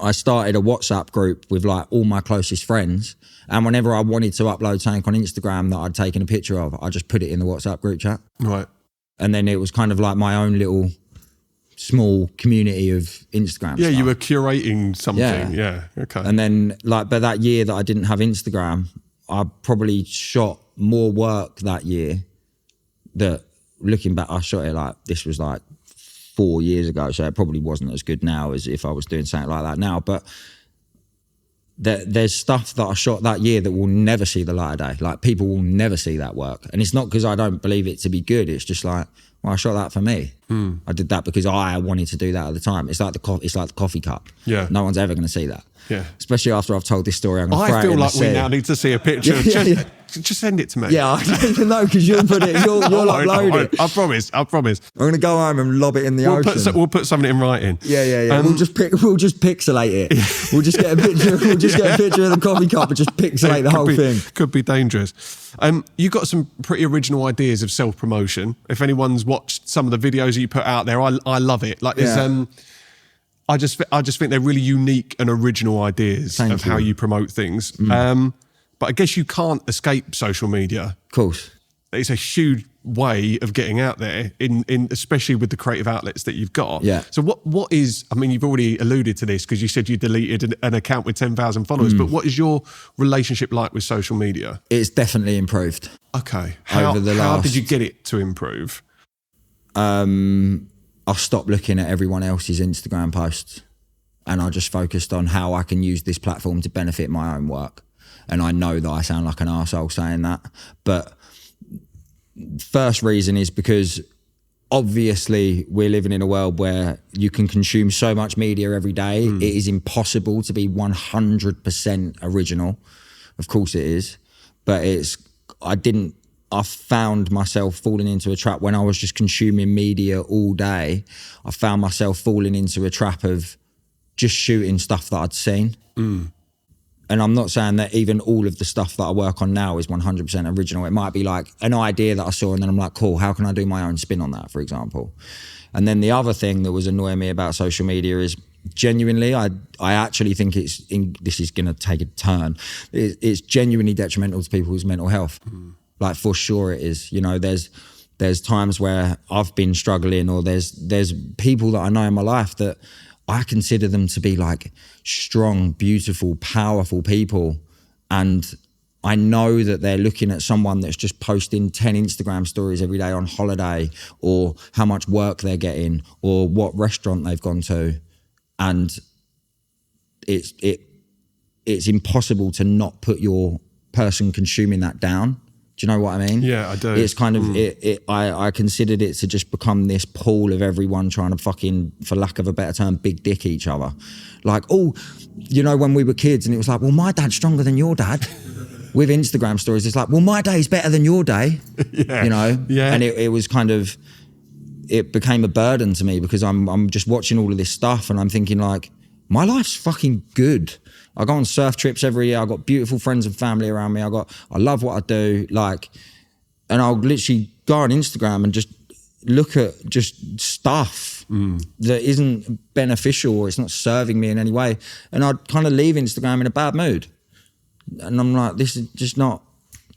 I started a WhatsApp group with like all my closest friends. And whenever I wanted to upload something on Instagram that I'd taken a picture of, I just put it in the WhatsApp group chat. Right. And then it was kind of like my own little small community of Instagram Yeah, stuff. you were curating something. Yeah. Okay. And then like, but that year that I didn't have Instagram, I probably shot more work that year that, looking back, I shot it like, this was like 4 years ago, so it probably wasn't as good now as if I was doing something like that now. But there's stuff that I shot that year that will never see the light of day. Like, people will never see that work. And it's not because I don't believe it to be good. It's just like, well, I shot that for me. I did that because I wanted to do that at the time. It's like the coffee cup. Yeah. No one's ever going to see that. Yeah. Especially after I've told this story, I'm going to throw it in I feel the like we sea. now need to see a picture. Just send it to me. Yeah, I don't even know, because you'll put it, you'll upload it. I promise. I'm going to go home and lob it in the ocean. We'll put something in writing. Yeah. We'll just pixelate it. We'll just get a picture. We'll just get a picture of the coffee cup and just pixelate the whole thing. Could be dangerous. You got some pretty original ideas of self-promotion. If anyone's watched some of the videos you put out there, I love it. Like, there's I just think they're really unique and original ideas of how you promote things. But I guess you can't escape social media. Of course. It's a huge way of getting out there, in especially with the creative outlets that you've got. Yeah. So what is, I mean, you've already alluded to this because you said you deleted an account with 10,000 followers, but what is your relationship like with social media? It's definitely improved. Okay. How did you get it to improve? I stopped looking at everyone else's Instagram posts, and I just focused on how I can use this platform to benefit my own work. And I know that I sound like an arsehole saying that, but first reason is because obviously we're living in a world where you can consume so much media every day. It is impossible to be 100% original. Of course it is, but I found myself falling into a trap when I was just consuming media all day. I found myself falling into a trap of just shooting stuff that I'd seen. And I'm not saying that even all of the stuff that I work on now is 100% original. It might be like an idea that I saw and then I'm like, cool, how can I do my own spin on that, for example? And then the other thing that was annoying me about social media is genuinely, I actually think this is going to take a turn. It's genuinely detrimental to people's mental health. Like, for sure it is. You know, there's times where I've been struggling, or there's people that I know in my life that I consider them to be like strong, beautiful, powerful people. And I know that they're looking at someone that's just posting 10 Instagram stories every day on holiday, or how much work they're getting, or what restaurant they've gone to. And it's impossible to not put your person consuming that down. Do you know what I mean? Yeah, I do. It's kind of, I considered it to just become this pool of everyone trying to fucking, for lack of a better term, big dick each other. Like, oh, you know, when we were kids and it was like, well, my dad's stronger than your dad. With Instagram stories, it's like, well, my day's better than your day. Yeah. You know? Yeah. And it was kind of, it became a burden to me because I'm just watching all of this stuff and I'm thinking like, my life's fucking good. I go on surf trips every year. I've got beautiful friends and family around me. I love what I do. Like, and I'll literally go on Instagram and just look at just stuff that isn't beneficial or it's not serving me in any way. And I'd kind of leave Instagram in a bad mood. And I'm like, this is just not,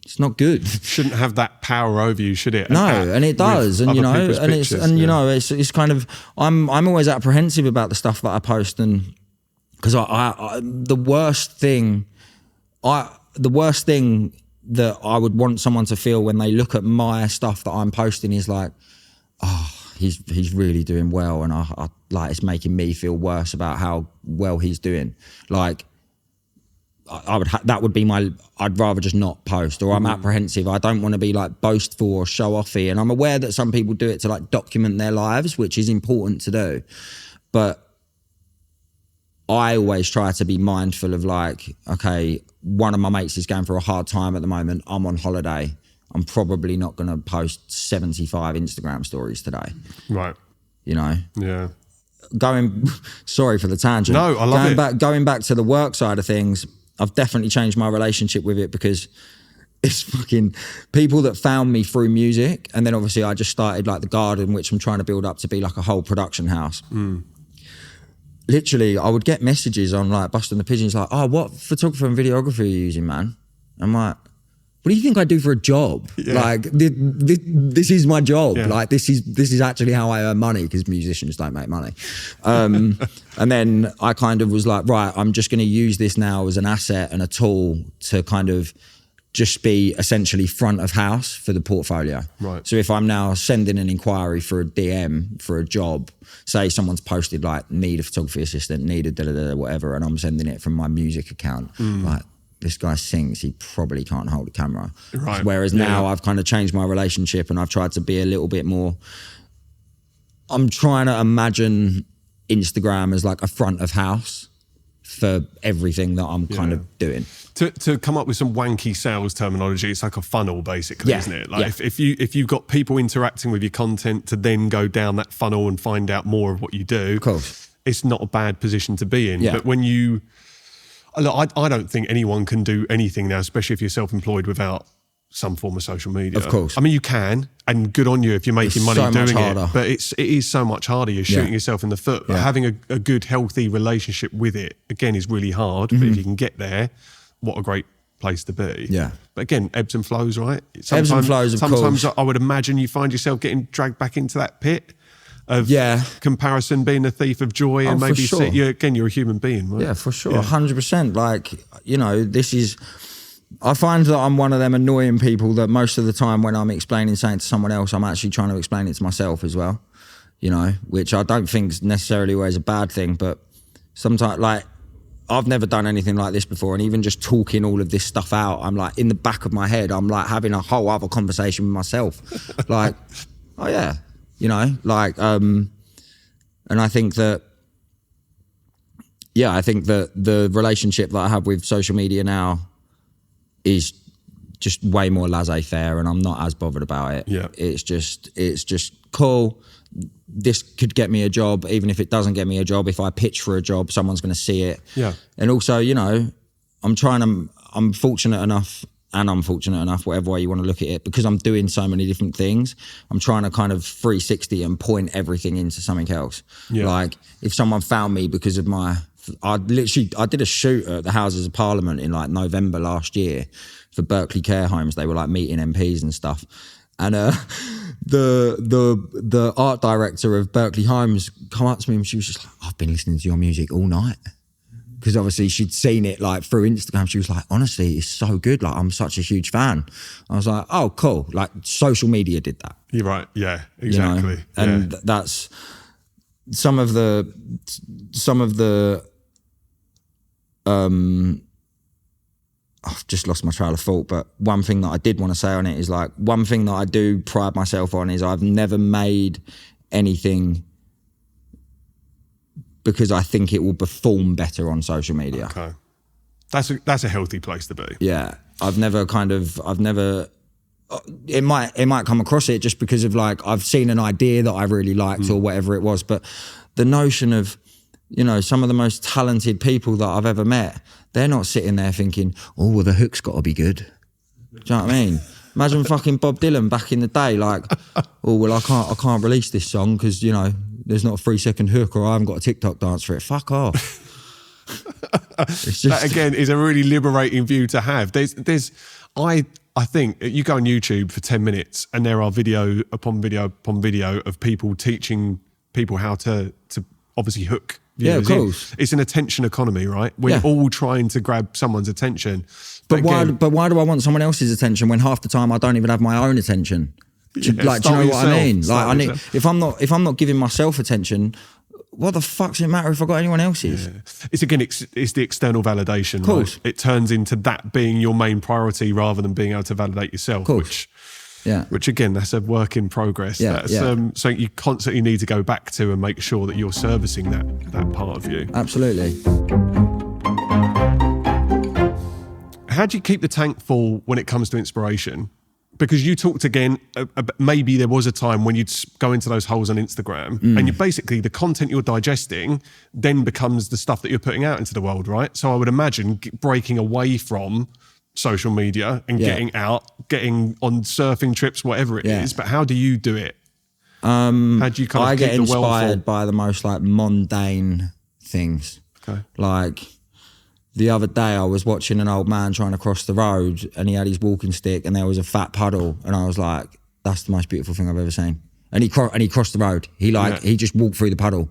it's not good. Shouldn't have that power over you, should it? No, and it does. And you know, and it's, and you know, it's kind of, I'm always apprehensive about the stuff that I post, and because the worst thing that I would want someone to feel when they look at my stuff that I'm posting is like, oh, he's really doing well, and I like, it's making me feel worse about how well he's doing. Like, that would be I'd rather just not post, or I'm apprehensive. I don't want to be like boastful or show offy. And I'm aware that some people do it to like document their lives, which is important to do. But I always try to be mindful of like, okay, one of my mates is going through a hard time at the moment. I'm on holiday. I'm probably not going to post 75 Instagram stories today. Right. You know? Yeah. Sorry for the tangent. No, I love it. Going back to the work side of things, I've definitely changed my relationship with it, because it's fucking people that found me through music. And then obviously I just started like the garden, which I'm trying to build up to be like a whole production house. Literally, I would get messages on like Busting the Pigeons like, oh, what photographer and videographer are you using, man? I'm like, what do you think I do for a job? Yeah. Like, this is my job. Yeah. Like, this is actually how I earn money, because musicians don't make money. And then I kind of was like, right, I'm just going to use this now as an asset and a tool to kind of just be essentially front of house for the portfolio. Right. So if I'm now sending an inquiry for a DM for a job, say someone's posted like, need a photography assistant, need a whatever, and I'm sending it from my music account, like, this guy sings, he probably can't hold a camera. Right. Whereas now I've kind of changed my relationship, and I've tried to be a little bit more, I'm trying to imagine Instagram as like a front of house for everything that I'm kind of doing. To come up with some wanky sales terminology, it's like a funnel basically, isn't it? Like if you've got people interacting with your content to then go down that funnel and find out more of what you do, of course, it's not a bad position to be in. But when you, look, I don't think anyone can do anything now, especially if you're self-employed, without some form of social media. Of course. I mean, you can, and good on you if you're making money so doing harder. it. But it is so much harder. You're shooting yourself in the foot. But having a good, healthy relationship with it, again, is really hard. But if you can get there, what a great place to be. Yeah. But again, ebbs and flows, right? Ebbs and flows, of course. Sometimes I would imagine you find yourself getting dragged back into that pit of comparison being a thief of joy, and maybe you're a human being, right? Yeah, for sure, 100%. Like, you know, I find that I'm one of them annoying people that most of the time when I'm explaining something to someone else, I'm actually trying to explain it to myself as well, you know, which I don't think is necessarily always a bad thing, but sometimes, like, I've never done anything like this before, and even just talking all of this stuff out, I'm like, in the back of my head, I'm like having a whole other conversation with myself. Like, oh yeah, you know, like, and I think that, the relationship that I have with social media now is just way more laissez-faire, and I'm not as bothered about it. Yeah. It's just cool. This could get me a job. Even if it doesn't get me a job, if I pitch for a job, someone's going to see it. Yeah. And also, you know, I'm fortunate enough, and unfortunate enough, whatever way you want to look at it, because I'm doing so many different things. I'm trying to kind of 360 and point everything into something else. Yeah. Like, if someone found me because of I did a shoot at the Houses of Parliament in like November last year for Berkeley care homes. They were like meeting MPs and stuff. And the art director of Berkeley Homes come up to me, and she was just like, I've been listening to your music all night. Because obviously she'd seen it like through Instagram. She was like, honestly, it's so good. Like, I'm such a huge fan. I was like, oh, cool. Like, social media did that. You're right. Yeah, exactly. You know? And that's some of the I've just lost my trail of thought, but one thing that I did want to say on it is, like, one thing that I do pride myself on is I've never made anything because I think it will perform better on social media. Okay. That's a healthy place to be. Yeah. It might come across it just because of, like, I've seen an idea that I really liked or whatever it was, but the notion of, you know, some of the most talented people that I've ever met, they're not sitting there thinking, oh, well, the hook's got to be good. Do you know what I mean? Imagine fucking Bob Dylan back in the day, like, oh, well, I can't release this song because, you know, there's not a 3-second hook, or I haven't got a TikTok dance for it. Fuck off. It's just... That, again, is a really liberating view to have. I think you go on YouTube for 10 minutes and there are video upon video upon video of people teaching people how to obviously hook. Yeah, of course. It's an attention economy, right? We're all trying to grab someone's attention. But why do I want someone else's attention when half the time I don't even have my own attention? Do you know what I mean? Like, if I'm not giving myself attention, what the fuck's it matter if I got anyone else's? Yeah. It's the external validation. Of course. Right? It turns into that being your main priority rather than being able to validate yourself, which again, that's a work in progress. Yeah, That's something you constantly need to go back to and make sure that you're servicing that part of you. Absolutely. How do you keep the tank full when it comes to inspiration? Because you talked again, maybe there was a time when you'd go into those holes on Instagram and you basically, the content you're digesting then becomes the stuff that you're putting out into the world, right? So I would imagine breaking away from social media and getting out, getting on surfing trips, whatever it is. But how do you do it? How do you kind of I get keep the well full? inspired by the most like mundane things. Okay. Like the other day I was watching an old man trying to cross the road and he had his walking stick and there was a fat puddle and I was like, that's the most beautiful thing I've ever seen. And he crossed the road. He just walked through the puddle.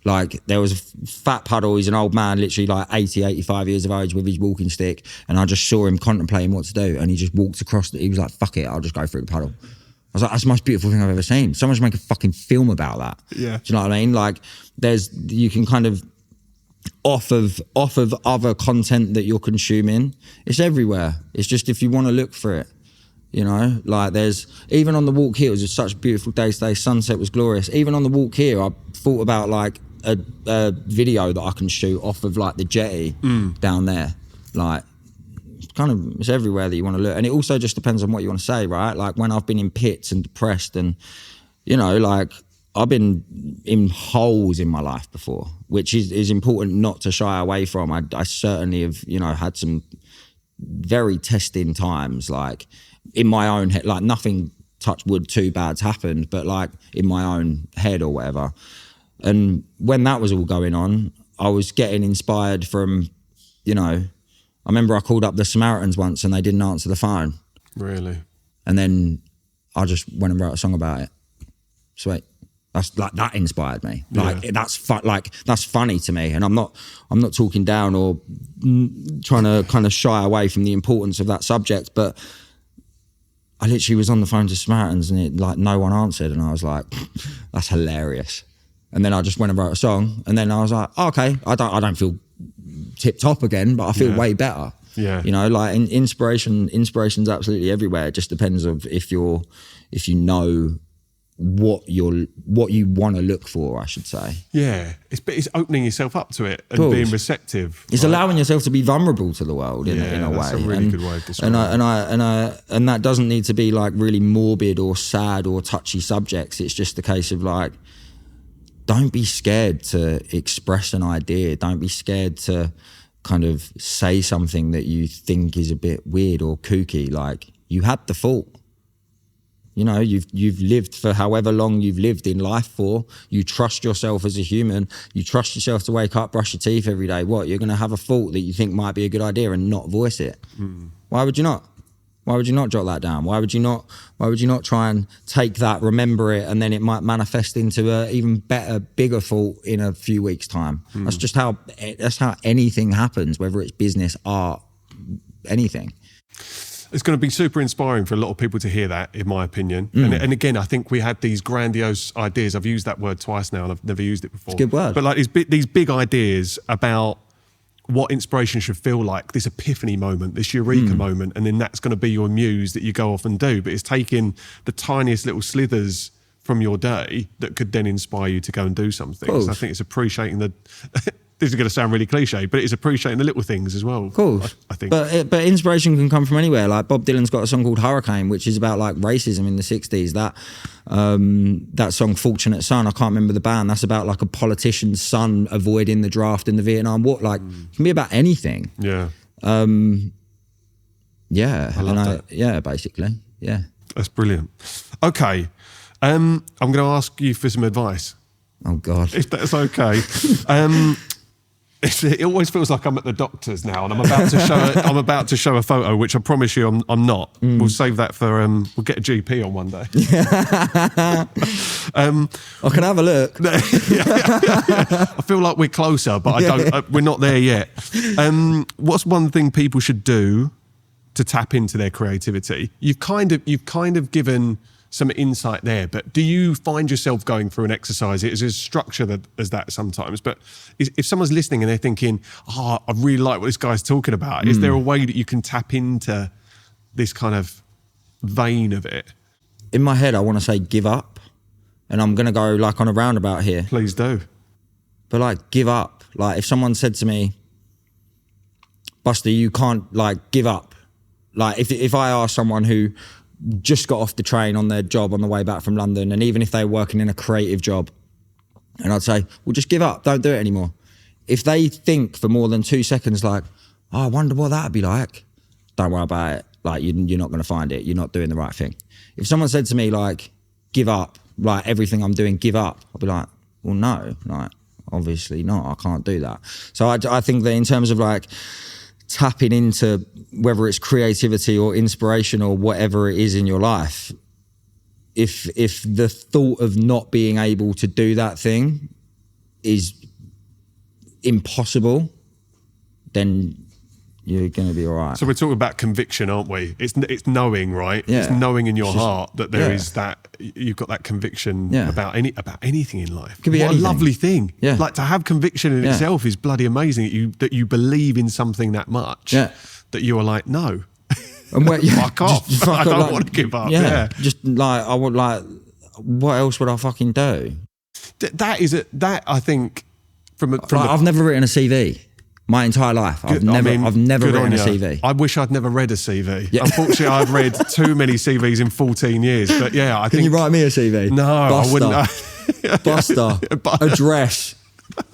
Like there was a fat puddle. He's an old man, literally like 80, 85 years of age with his walking stick. And I just saw him contemplating what to do. And he just walked across he was like, fuck it, I'll just go through the puddle. I was like, that's the most beautiful thing I've ever seen. Someone should make a fucking film about that. Yeah. Do you know what I mean? Like you can kind of, off of other content that you're consuming, it's everywhere. It's just if you want to look for it, you know, like there's, even on the walk here, it was such a beautiful day today, sunset was glorious. Even on the walk here, I thought about like a video that I can shoot off of like the jetty down there. Like it's everywhere that you want to look. And it also just depends on what you want to say, right? Like when I've been in pits and depressed and, you know, like I've been in holes in my life before, which is important not to shy away from. I certainly have, you know, had some very testing times, like in my own head, like nothing, touch wood, too bad's happened, but like in my own head or whatever. And when that was all going on, I was getting inspired from, you know, I remember I called up the Samaritans once and they didn't answer the phone. Really? And then I just went and wrote a song about it. Sweet. That's like, that inspired me. Like that's funny to me. And I'm not talking down or trying to kind of shy away from the importance of that subject, but I literally was on the phone to Samaritans and no one answered. And I was like, that's hilarious. And then I just went and wrote a song. And then I was like, oh, okay, I don't feel tip top again, but I feel way better. Yeah. You know, like inspiration's absolutely everywhere. It just depends of if you know what you want to look for, I should say. Yeah, it's opening yourself up to it and being receptive. It's allowing yourself to be vulnerable to the world in a way. That's a really good way of describing it. And that doesn't need to be like really morbid or sad or touchy subjects. It's just a case of like, don't be scared to express an idea. Don't be scared to kind of say something that you think is a bit weird or kooky. Like, you had the fault. You know, you've lived for however long you've lived in life for. You trust yourself as a human. You trust yourself to wake up, brush your teeth every day. What, you're going to have a thought that you think might be a good idea and not voice it? Why would you not? Why would you not jot that down? Why would you not try and take that, remember it, and then it might manifest into a even better, bigger thought in a few weeks' time? That's just how anything happens, whether it's business, art, anything. It's going to be super inspiring for a lot of people to hear that, in my opinion. And again, I think we had these grandiose ideas. I've used that word twice now and I've never used it before. It's a good word. But like these big ideas about what inspiration should feel like, this epiphany moment, this eureka moment, and then that's going to be your muse that you go off and do. But it's taking the tiniest little slithers from your day that could then inspire you to go and do something. So I think it's appreciating the... This is going to sound really cliche, but it's appreciating the little things as well. Cool. I think. But inspiration can come from anywhere. Like Bob Dylan's got a song called Hurricane, which is about like racism in the 60s. That song Fortunate Son, I can't remember the band. That's about like a politician's son avoiding the draft in the Vietnam War. Like it can be about anything. Yeah. Yeah. I love that. Yeah, basically. Yeah. That's brilliant. Okay. I'm going to ask you for some advice. Oh God. If that's okay. It always feels like I'm at the doctor's now, and I'm about to show a photo, which I promise you I'm not. We'll save that for we'll get a GP on one day. I can have a look. I feel like we're closer, but we're not there yet. What's one thing people should do to tap into their creativity? You've kind of given some insight there. But do you find yourself going through an exercise? It is as structured as that sometimes. But if someone's listening and they're thinking, I really like what this guy's talking about, is there a way that you can tap into this kind of vein of it? In my head, I want to say give up. And I'm going to go like on a roundabout here. Please do. But like, give up. Like if someone said to me, Buster, you can't like give up. Like if I ask someone who just got off the train on their job on the way back from London, and even if they're working in a creative job, and I'd say, well, just give up, don't do it anymore. If they think for more than 2 seconds like, I wonder what that'd be like, don't worry about it. Like you're not going to find it. You're not doing the right thing. If someone said to me like, give up, like everything I'm doing, give up, I'll be like, well, no, like obviously not. I can't do that. So I think that in terms of like tapping into whether it's creativity or inspiration or whatever it is in your life, if the thought of not being able to do that thing is impossible, then you're going to be all right. So we're talking about conviction, aren't we? It's knowing, right? Yeah. It's knowing in your heart that there is that, you've got that conviction about anything in life. Could be what anything. a lovely thing. Yeah. Like to have conviction in itself is bloody amazing, that you believe in something that much that you are like, no. And where, fuck off. I don't want to give up. Yeah. Just like, I would like, what else would I fucking do? That I think I've never written a CV. My entire life, I've never written a CV. I wish I'd never read a CV. Yeah. Unfortunately, I've read too many CVs in 14 years. But yeah, I think... Can you write me a CV? No, Buster. I wouldn't. Buster, address,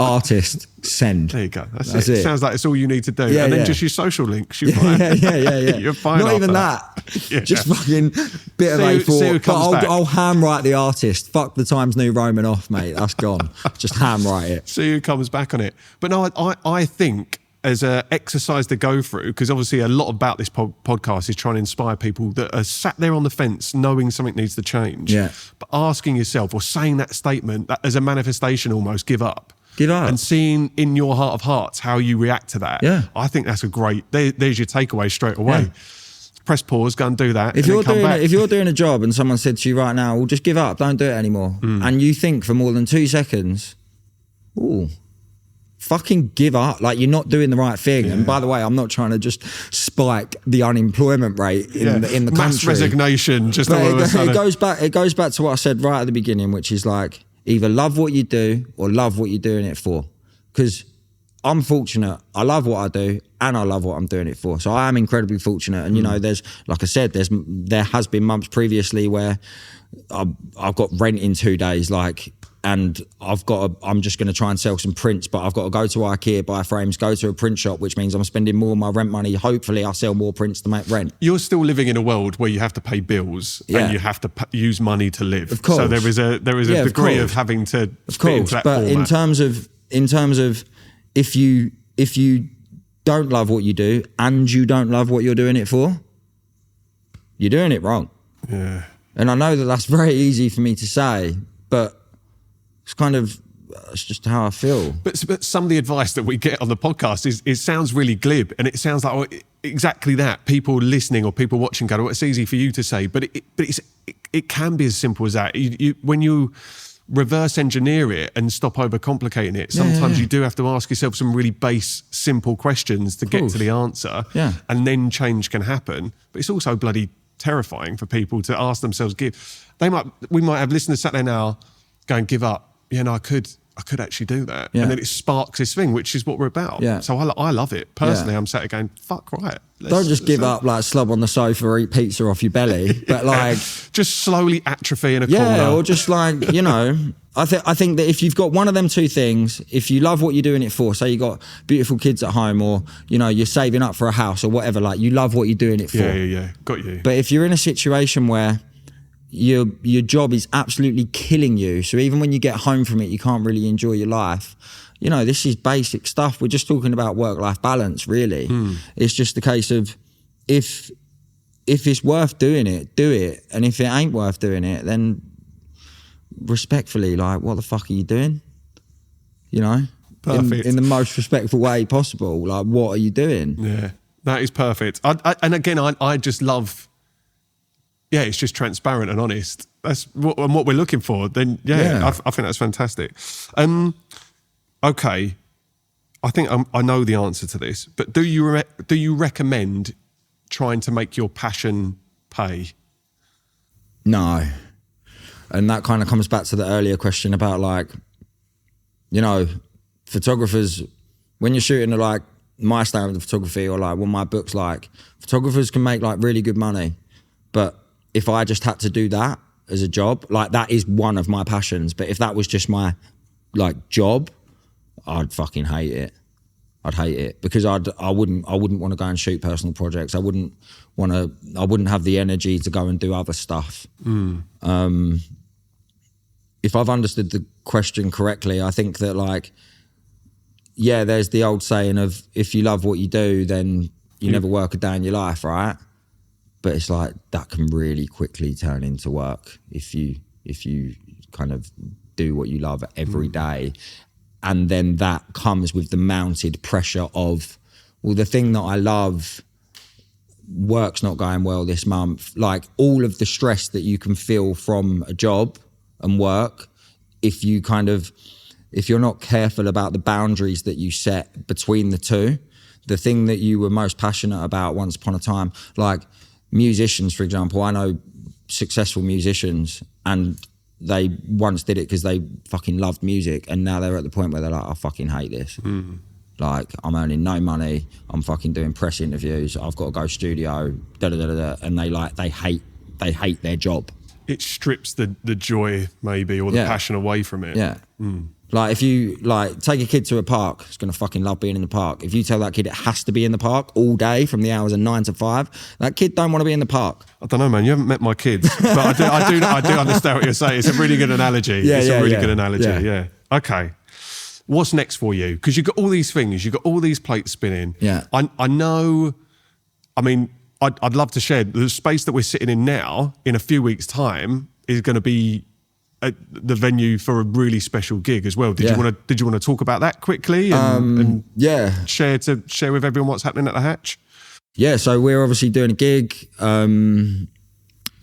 artist, send. There you go. That's it. Sounds like it's all you need to do. Yeah, and then just your social links. You're fine. Yeah. You're fine. Not even that. Just fucking bit of A4. But I'll handwrite the artist. Fuck the Times New Roman off, mate. That's gone. Just handwrite it. See who comes back on it. But no, I think as an exercise to go through, because obviously a lot about this podcast is trying to inspire people that are sat there on the fence knowing something needs to change. Yeah. But asking yourself or saying that statement that as a manifestation almost, give up. Give up. And seeing in your heart of hearts how you react to that. Yeah. I think that's a great, there's your takeaway straight away. Yeah. Press pause, go and do that. If you're doing a job and someone said to you right now, well, just give up, don't do it anymore. And you think for more than 2 seconds, ooh, fucking give up. Like you're not doing the right thing. Yeah. And by the way, I'm not trying to just spike the unemployment rate in the country. Mass resignation. Just it goes back to what I said right at the beginning, which is like either love what you do or love what you're doing it for. Because I'm fortunate. I love what I do and I love what I'm doing it for. So I am incredibly fortunate. And you know, there's, like I said, there has been months previously where I've got rent in 2 days, and I'm just going to try and sell some prints, but I've got to go to IKEA, buy frames, go to a print shop, which means I'm spending more of my rent money. Hopefully I'll sell more prints to make rent. You're still living in a world where you have to pay bills and you have to use money to live. Of course. So there is a degree of having to fit into that but format. in terms of if you don't love what you do and you don't love what you're doing it for, you're doing it wrong. Yeah. And I know that that's very easy for me to say, but it's just how I feel. But some of the advice that we get on the podcast it sounds really glib, and it sounds like exactly that. People listening or people watching go, well, it's easy for you to say, but it can be as simple as that. When you reverse engineer it and stop overcomplicating it, sometimes you do have to ask yourself some really base, simple questions to get to the answer, and then change can happen. But it's also bloody terrifying for people to ask themselves, we might have listeners sat there now going, give up. Yeah, no, I could actually do that. Yeah. And then it sparks this thing, which is what we're about. Yeah. So I love it. Personally, I'm sat there going, fuck right. Don't just give up, like slob on the sofa or eat pizza off your belly, but like... just slowly atrophy in a corner. Yeah, or just like, you know, I think that if you've got one of them two things, if you love what you're doing it for, say you got beautiful kids at home or, you know, you're saving up for a house or whatever, like you love what you're doing it for. Yeah, got you. But if you're in a situation where your job is absolutely killing you, so even when you get home from it, you can't really enjoy your life. You know, this is basic stuff. We're just talking about work-life balance, really. It's just a case of if it's worth doing it, do it. And if it ain't worth doing it, then respectfully, like, what the fuck are you doing? You know? Perfect. In the most respectful way possible. Like, what are you doing? Yeah, that is perfect. And again, I just love yeah, it's just transparent and honest. That's what we're looking for. Then I think that's fantastic. Okay, I think I know the answer to this, but do you recommend trying to make your passion pay? No. And that kind of comes back to the earlier question about like, you know, photographers, when you're shooting like my standard of photography or like what my book's like, photographers can make like really good money. But if I just had to do that as a job, like that is one of my passions. But if that was just my like job, I'd fucking hate it. I'd hate it because I wouldn't want to go and shoot personal projects. I wouldn't have the energy to go and do other stuff. If I've understood the question correctly, I think that like, yeah, there's the old saying of if you love what you do, then you never work a day in your life, right? But it's like that can really quickly turn into work if you kind of do what you love every day. And then that comes with the mounted pressure of, well, the thing that I love, work's not going well this month. Like all of the stress that you can feel from a job and work, if you're not careful about the boundaries that you set between the two, the thing that you were most passionate about once upon a time, like musicians, for example, I know successful musicians and they once did it because they fucking loved music and now they're at the point where they're like, I fucking hate this. Like I'm earning no money, I'm fucking doing press interviews, I've got to go studio, and they hate their job. It strips the joy maybe or the passion away from it. Yeah. Like if you like take a kid to a park, it's gonna fucking love being in the park. If you tell that kid it has to be in the park all day from the hours of 9 to 5, that kid don't want to be in the park. I don't know, man. You haven't met my kids, but I do understand what you're saying. It's a really good analogy. It's a really good analogy. Yeah. Okay. What's next for you? Because you've got all these things. You've got all these plates spinning. Yeah. I know. I mean, I'd love to share the space that we're sitting in now. In a few weeks' time, is going to be the venue for a really special gig as well. Did you want to talk about that quickly and share with everyone what's happening at the Hatch? Yeah, so we're obviously doing a gig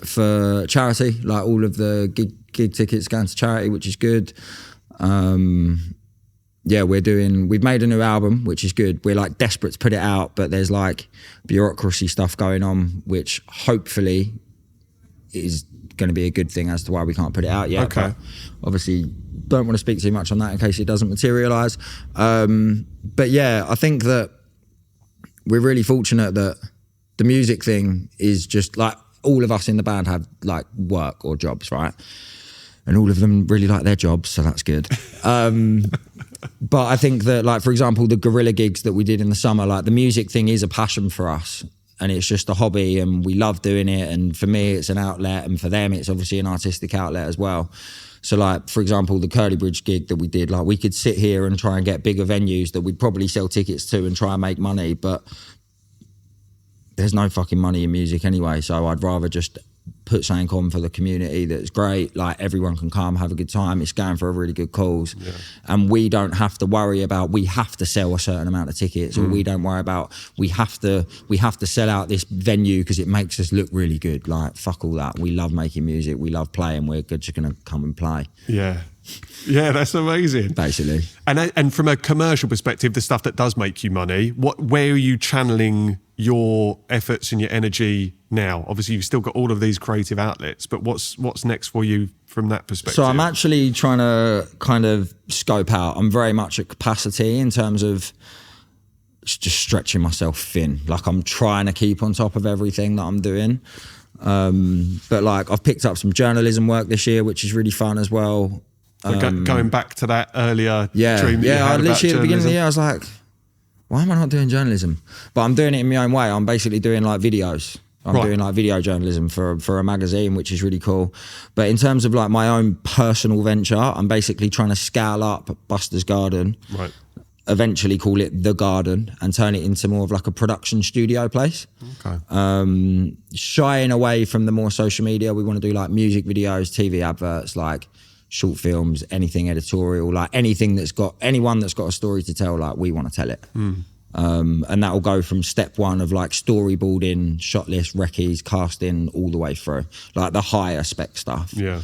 for charity, like all of the gig tickets going to charity, which is good. We've made a new album, which is good. We're like desperate to put it out, but there's like bureaucracy stuff going on, which hopefully is going to be a good thing as to why we can't put it out yet. Okay. But obviously don't want to speak too much on that in case it doesn't materialize. But yeah, I think that we're really fortunate that the music thing is just like all of us in the band have like work or jobs, right? And all of them really like their jobs, so that's good. But I think that, like, for example, the guerrilla gigs that we did in the summer, like the music thing is a passion for us and it's just a hobby and we love doing it. And for me, it's an outlet and for them, it's obviously an artistic outlet as well. So like, for example, the Curly Bridge gig that we did, like we could sit here and try and get bigger venues that we'd probably sell tickets to and try and make money, but there's no fucking money in music anyway. So I'd rather just put something on for the community that's great, like everyone can come have a good time, it's going for a really good cause, and we don't have to worry about we have to sell a certain amount of tickets, or we don't worry about we have to sell out this venue because it makes us look really good. Like fuck all that, we love making music, we love playing, we're just gonna come and play. Yeah, that's amazing. Basically. And from a commercial perspective, the stuff that does make you money, where are you channeling your efforts and your energy now? Obviously, you've still got all of these creative outlets, but what's next for you from that perspective? So I'm actually trying to kind of scope out. I'm very much at capacity in terms of just stretching myself thin. Like I'm trying to keep on top of everything that I'm doing. But like I've picked up some journalism work this year, which is really fun as well. Going back to that earlier dream that you had I about literally at the beginning of the journalism. year I was like, why am I not doing journalism? But I'm doing it in my own way. I'm basically doing like videos. I'm doing like video journalism for a magazine, which is really cool. But in terms of like my own personal venture, I'm basically trying to scale up Buster's Garden, eventually call it The Garden and turn it into more of like a production studio place. Okay. Shying away from the more social media, we want to do like music videos, TV adverts, like short films, anything editorial, like anyone that's got a story to tell, like we want to tell it. And that will go from step one of like storyboarding, shot list, recce's, casting, all the way through, like the higher spec stuff. Yeah.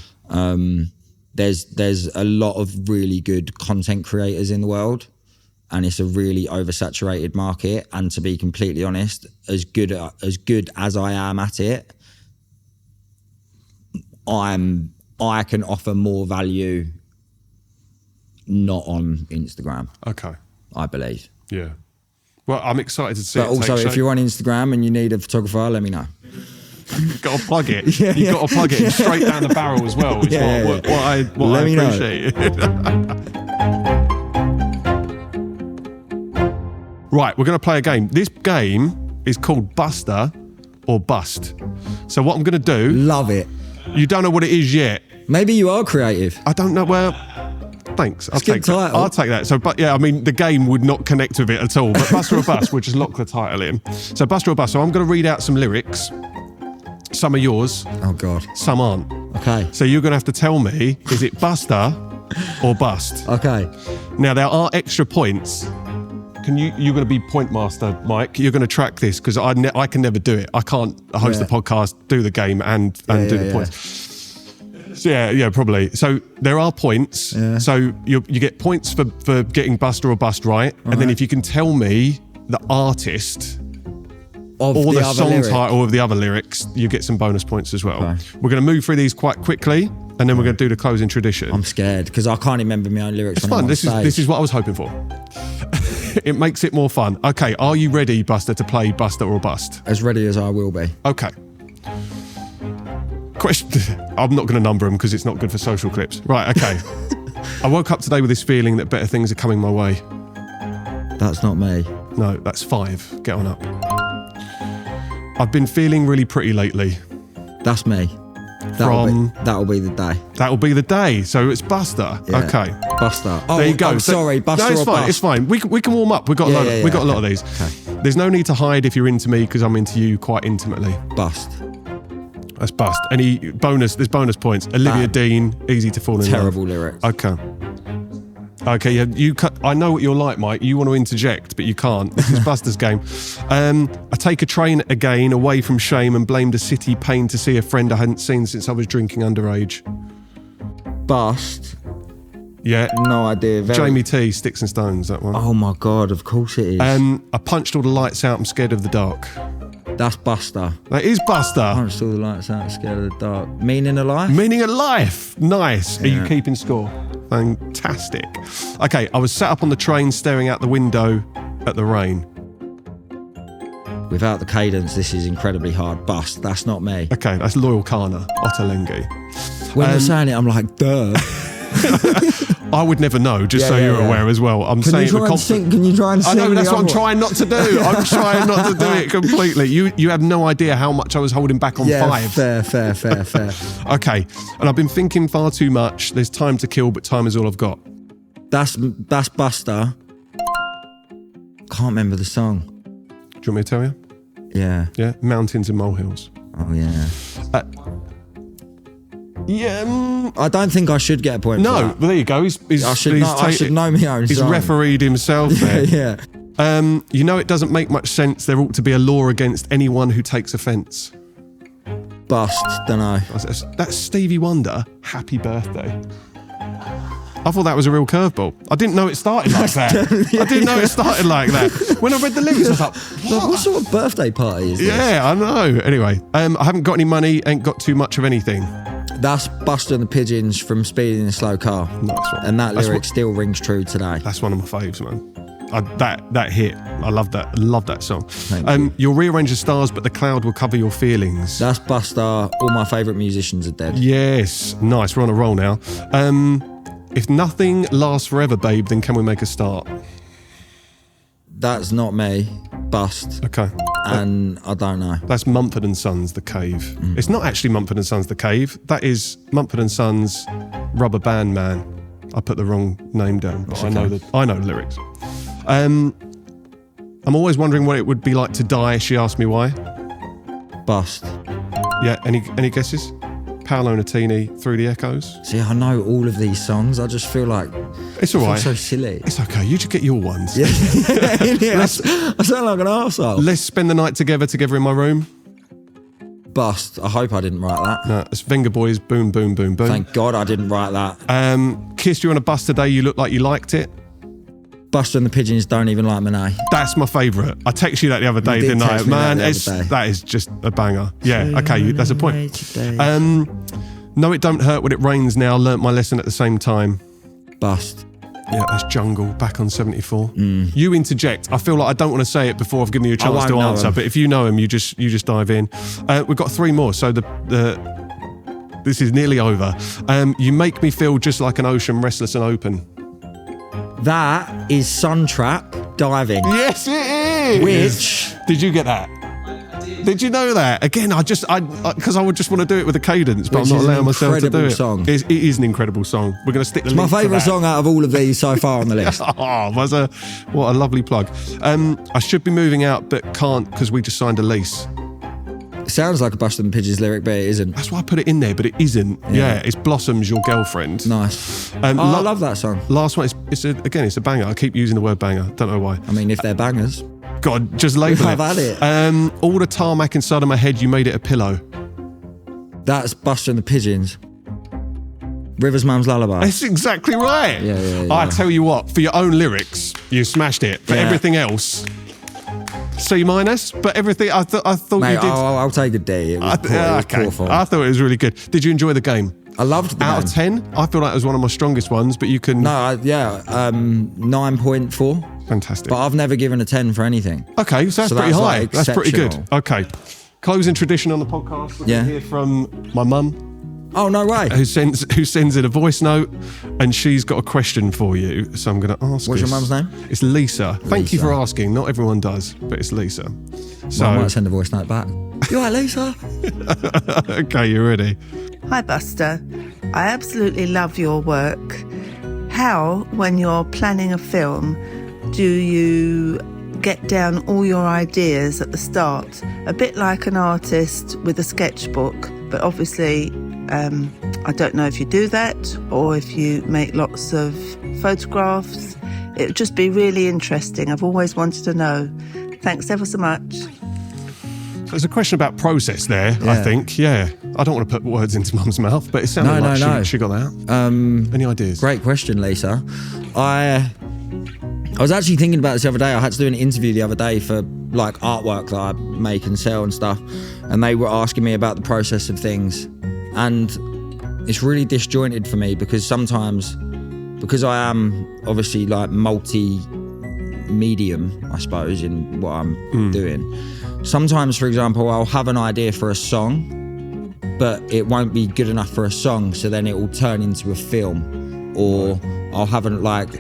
There's a lot of really good content creators in the world, and it's a really oversaturated market. And to be completely honest, as good as I am at it, I can offer more value not on Instagram. Okay. I believe. Yeah. Well, I'm excited to see But it also, take if shape. you're on Instagram and you need a photographer, let me know. You've got to plug it. You've got to plug it straight down the barrel as well. Is what I appreciate. Right, we're going to play a game. This game is called Buster or Bust. So what I'm going to do... Love it. You don't know what it is yet. Maybe you are creative. I don't know. Well, thanks. I'll take that. title. I'll take that. So, but yeah, I mean, the game would not connect with it at all. But Buster or Bust, we'll just lock the title in. So Buster or Bust. So I'm going to read out some lyrics. Some are yours. Oh, God. Some aren't. Okay. So you're going to have to tell me, is it Buster or Bust? Okay. Now, there are extra points. You're going to be point master, Mike. You're going to track this because I can never do it. I can't host the podcast, do the game, and do the points. So yeah, probably. So there are points. Yeah. So you get points for getting Buster or Bust right, and then if you can tell me the artist or the song title of the other lyrics, you get some bonus points as well. Okay. We're going to move through these quite quickly, and then we're going to do the closing tradition. I'm scared because I can't remember my own lyrics. It's fun. This is what I was hoping for. It makes it more fun. Okay, are you ready, Buster, to play Buster or Bust? As ready as I will be. Okay. Question. I'm not going to number them because it's not good for social clips. Right, okay. I woke up today with this feeling that better things are coming my way. That's not me. No, that's 5. Get on up. I've been feeling really pretty lately. That's me. That'll be the day. That'll be the day. So it's Buster. Yeah. Okay. Buster. Oh, there you go. Sorry, Buster. No, it's fine. Bust. It's fine. We can warm up. We've got a lot of these. Okay. There's no need to hide if you're into me because I'm into you quite intimately. Bust. That's Bust. Any bonus? There's bonus points. Olivia Dean, easy to fall in love. Terrible lyrics. Okay. Okay, yeah, I know what you're like, Mike. You want to interject, but you can't. This is Buster's game. I take a train again away from shame and blame the city pain to see a friend I hadn't seen since I was drinking underage. Bust. Yeah. No idea. Jamie T, Sticks and Stones, that one. Oh my God, of course it is. I punched all the lights out, I'm scared of the dark. That's Buster. That is Buster. Punched all the lights out, scared of the dark. Meaning of life? Meaning of life. Nice. Yeah. Are you keeping score? Fantastic. Okay, I was sat up on the train staring out the window at the rain. Without the cadence, this is incredibly hard. Bust. That's not me. Okay, that's Loyal Kana, Ottolenghi. When you're saying it, I'm like, duh. I would never know, just so you're aware as well. I'm saying it with confidence. Can you try and sing? I know, that's what I'm trying not to do. I'm trying not to do it completely. You have no idea how much I was holding back on 5. Fair. Okay, and I've been thinking far too much. There's time to kill, but time is all I've got. That's Buster. Can't remember the song. Do you want me to tell you? Yeah. Yeah, Mountains and Molehills. Oh, yeah. Yeah. I don't think I should get a point for that. Well, there you go. I should know my own He's song. refereed himself there. Yeah. You know it doesn't make much sense. There ought to be a law against anyone who takes offence. Bust. Don't know. That's Stevie Wonder. Happy birthday. I thought that was a real curveball. I didn't know it started like that. I didn't know it started like that. When I read the lyrics, I was like, what sort of birthday party is this? Yeah, I know. Anyway, I haven't got any money, ain't got too much of anything. That's Buster and the Pigeons from Speed in a Slow Car. Nice one. And that lyric still rings true today. That's one of my faves, man. That hit. I love that. I love that song. Thank you. You'll rearrange the stars, but the cloud will cover your feelings. That's Buster. All my favourite musicians are dead. Yes. Nice. We're on a roll now. If nothing lasts forever, babe, then can we make a start? That's not me. Bust. Okay. And I don't know. That's Mumford & Sons, The Cave. It's not actually Mumford & Sons, The Cave. That is Mumford & Sons, Rubber Band Man. I put the wrong name down, but I know the lyrics. I'm always wondering what it would be like to die. She asked me why. Bust. Yeah, any guesses? Paolo Nutini, Through the Echoes. See, I know all of these songs. I just feel like It's all I right. feel so silly. It's okay. You just get your ones. Yeah. I sound like an arsehole. Let's spend the night together in my room. Bust. I hope I didn't write that. No, it's Venga Boys. Boom, boom, boom, boom. Thank God I didn't write that. Kissed you on a bus today. You look like you liked it. Buster and the Pigeons don't even like Monet. That's my favourite. I texted you that the other day, didn't I? Man, that is just a banger. Yeah, okay, that's a point. No, it don't hurt when it rains now. Learnt my lesson at the same time. Bust. Yeah, that's Jungle, back on 74. You interject. I feel like I don't want to say it before I've given you a chance to answer, but if you know him, you just dive in. We've got 3 more, so this is nearly over. You make me feel just like an ocean, restless and open. That is Sun Trap Diving. Yes, it is. Which did you get that? Did you know that? Again, I because I would just want to do it with a cadence, but I'm not allowing myself to do it. Song. It is an incredible song. We're going to stick the link my favourite song out of all of these so far on the list. What a lovely plug. I should be moving out, but can't because we just signed a lease. It sounds like a Buster and the Pigeons lyric, but it isn't. That's why I put it in there, but it isn't. Yeah, it's Blossom's Your Girlfriend. Nice. I love that song. Last one, it's a banger. I keep using the word banger. Don't know why. I mean, if they're bangers. God, just label it. I've had it. All the tarmac inside of my head, you made it a pillow. That's Buster and the Pigeons. River's Mum's Lullaby. That's exactly right. Yeah. I tell you what, for your own lyrics, you smashed it. For everything else, C-, but everything, I thought Mate, you did. I'll take a D. It was poor form. I thought it was really good. Did you enjoy the game? I loved the Out game. of 10, I feel like it was one of my strongest ones, but you can... No, 9.4. Fantastic. But I've never given a 10 for anything. Okay, so that's pretty high. Like that's pretty good. exceptional. Okay. Closing tradition on the podcast. We're going to hear from my mum. Oh, no way. Who sends in a voice note, and she's got a question for you. So I'm going to ask. What's your mum's name? It's Lisa. Thank you for asking. Not everyone does, but it's Lisa. So I might send a voice note back. You all right, Lisa? Okay, you ready? Hi, Buster. I absolutely love your work. How, when you're planning a film, do you get down all your ideas at the start? A bit like an artist with a sketchbook, but obviously I don't know if you do that or if you make lots of photographs. It would just be really interesting. I've always wanted to know. Thanks ever so much. There's a question about process there, I think. Yeah. I don't want to put words into Mum's mouth, but it sounded like she got that. Any ideas? Great question, Lisa. I was actually thinking about this the other day. I had to do an interview the other day for like artwork that I make and sell and stuff. And they were asking me about the process of things. And it's really disjointed for me because sometimes, because I am obviously like multi-medium, I suppose, in what I'm doing. Sometimes, for example, I'll have an idea for a song, but it won't be good enough for a song, so then it will turn into a film. Or I'll have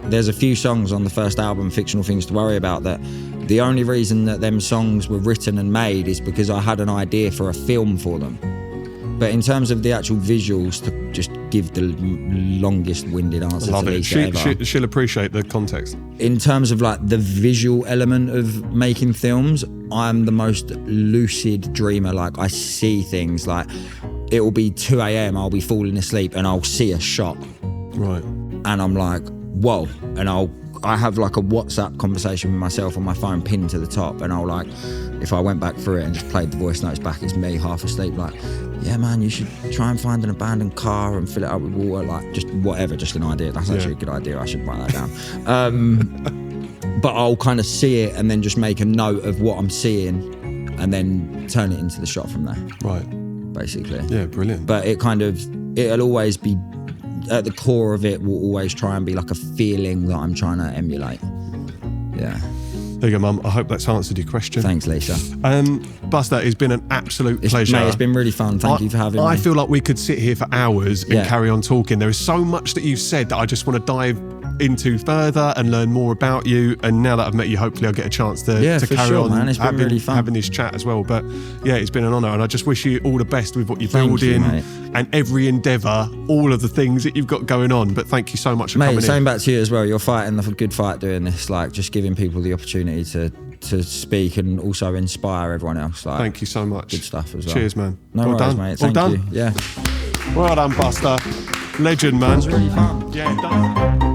there's a few songs on the first album, Fictional Things to Worry About, that the only reason that them songs were written and made is because I had an idea for a film for them. But in terms of the actual visuals, to just give the longest-winded answer to Lisa ever. She'll appreciate the context. In terms of like the visual element of making films, I'm the most lucid dreamer. Like I see things, like it will be 2 a.m, I'll be falling asleep and I'll see a shot. Right. And I'm like, whoa. And I have like a WhatsApp conversation with myself on my phone pinned to the top, and I'll like, if I went back through it and just played the voice notes back, it's me half asleep like, yeah man, you should try and find an abandoned car and fill it up with water, like just whatever, just an idea. That's actually a good idea, I should write that down. But I'll kind of see it and then just make a note of what I'm seeing and then turn it into the shot from there. Right. Basically. Yeah, brilliant. But it'll always be, at the core of it will always try and be like a feeling that I'm trying to emulate. Yeah. There you go, Mum. I hope that's answered your question. Thanks, Lisa. Buster, it's been an absolute pleasure. Mate, it's been really fun. Thank you for having me. I feel like we could sit here for hours and carry on talking. There is so much that you've said that I just want to dive into further and learn more about you. And now that I've met you, hopefully I'll get a chance to carry on man. It's been really fun. having this chat as well. But yeah, it's been an honour, and I just wish you all the best with what you're building and every endeavour, all of the things that you've got going on. But thank you so much for coming in. Mate, same back to you as well. You're fighting the good fight doing this, like just giving people the opportunity to speak and also inspire everyone else. Like, thank you so much. Good stuff as well. Cheers, man. No well worries, done. mate. Well Thank done. you. Yeah. Well done, Buster. Legend, man. It was really fun. Yeah, done.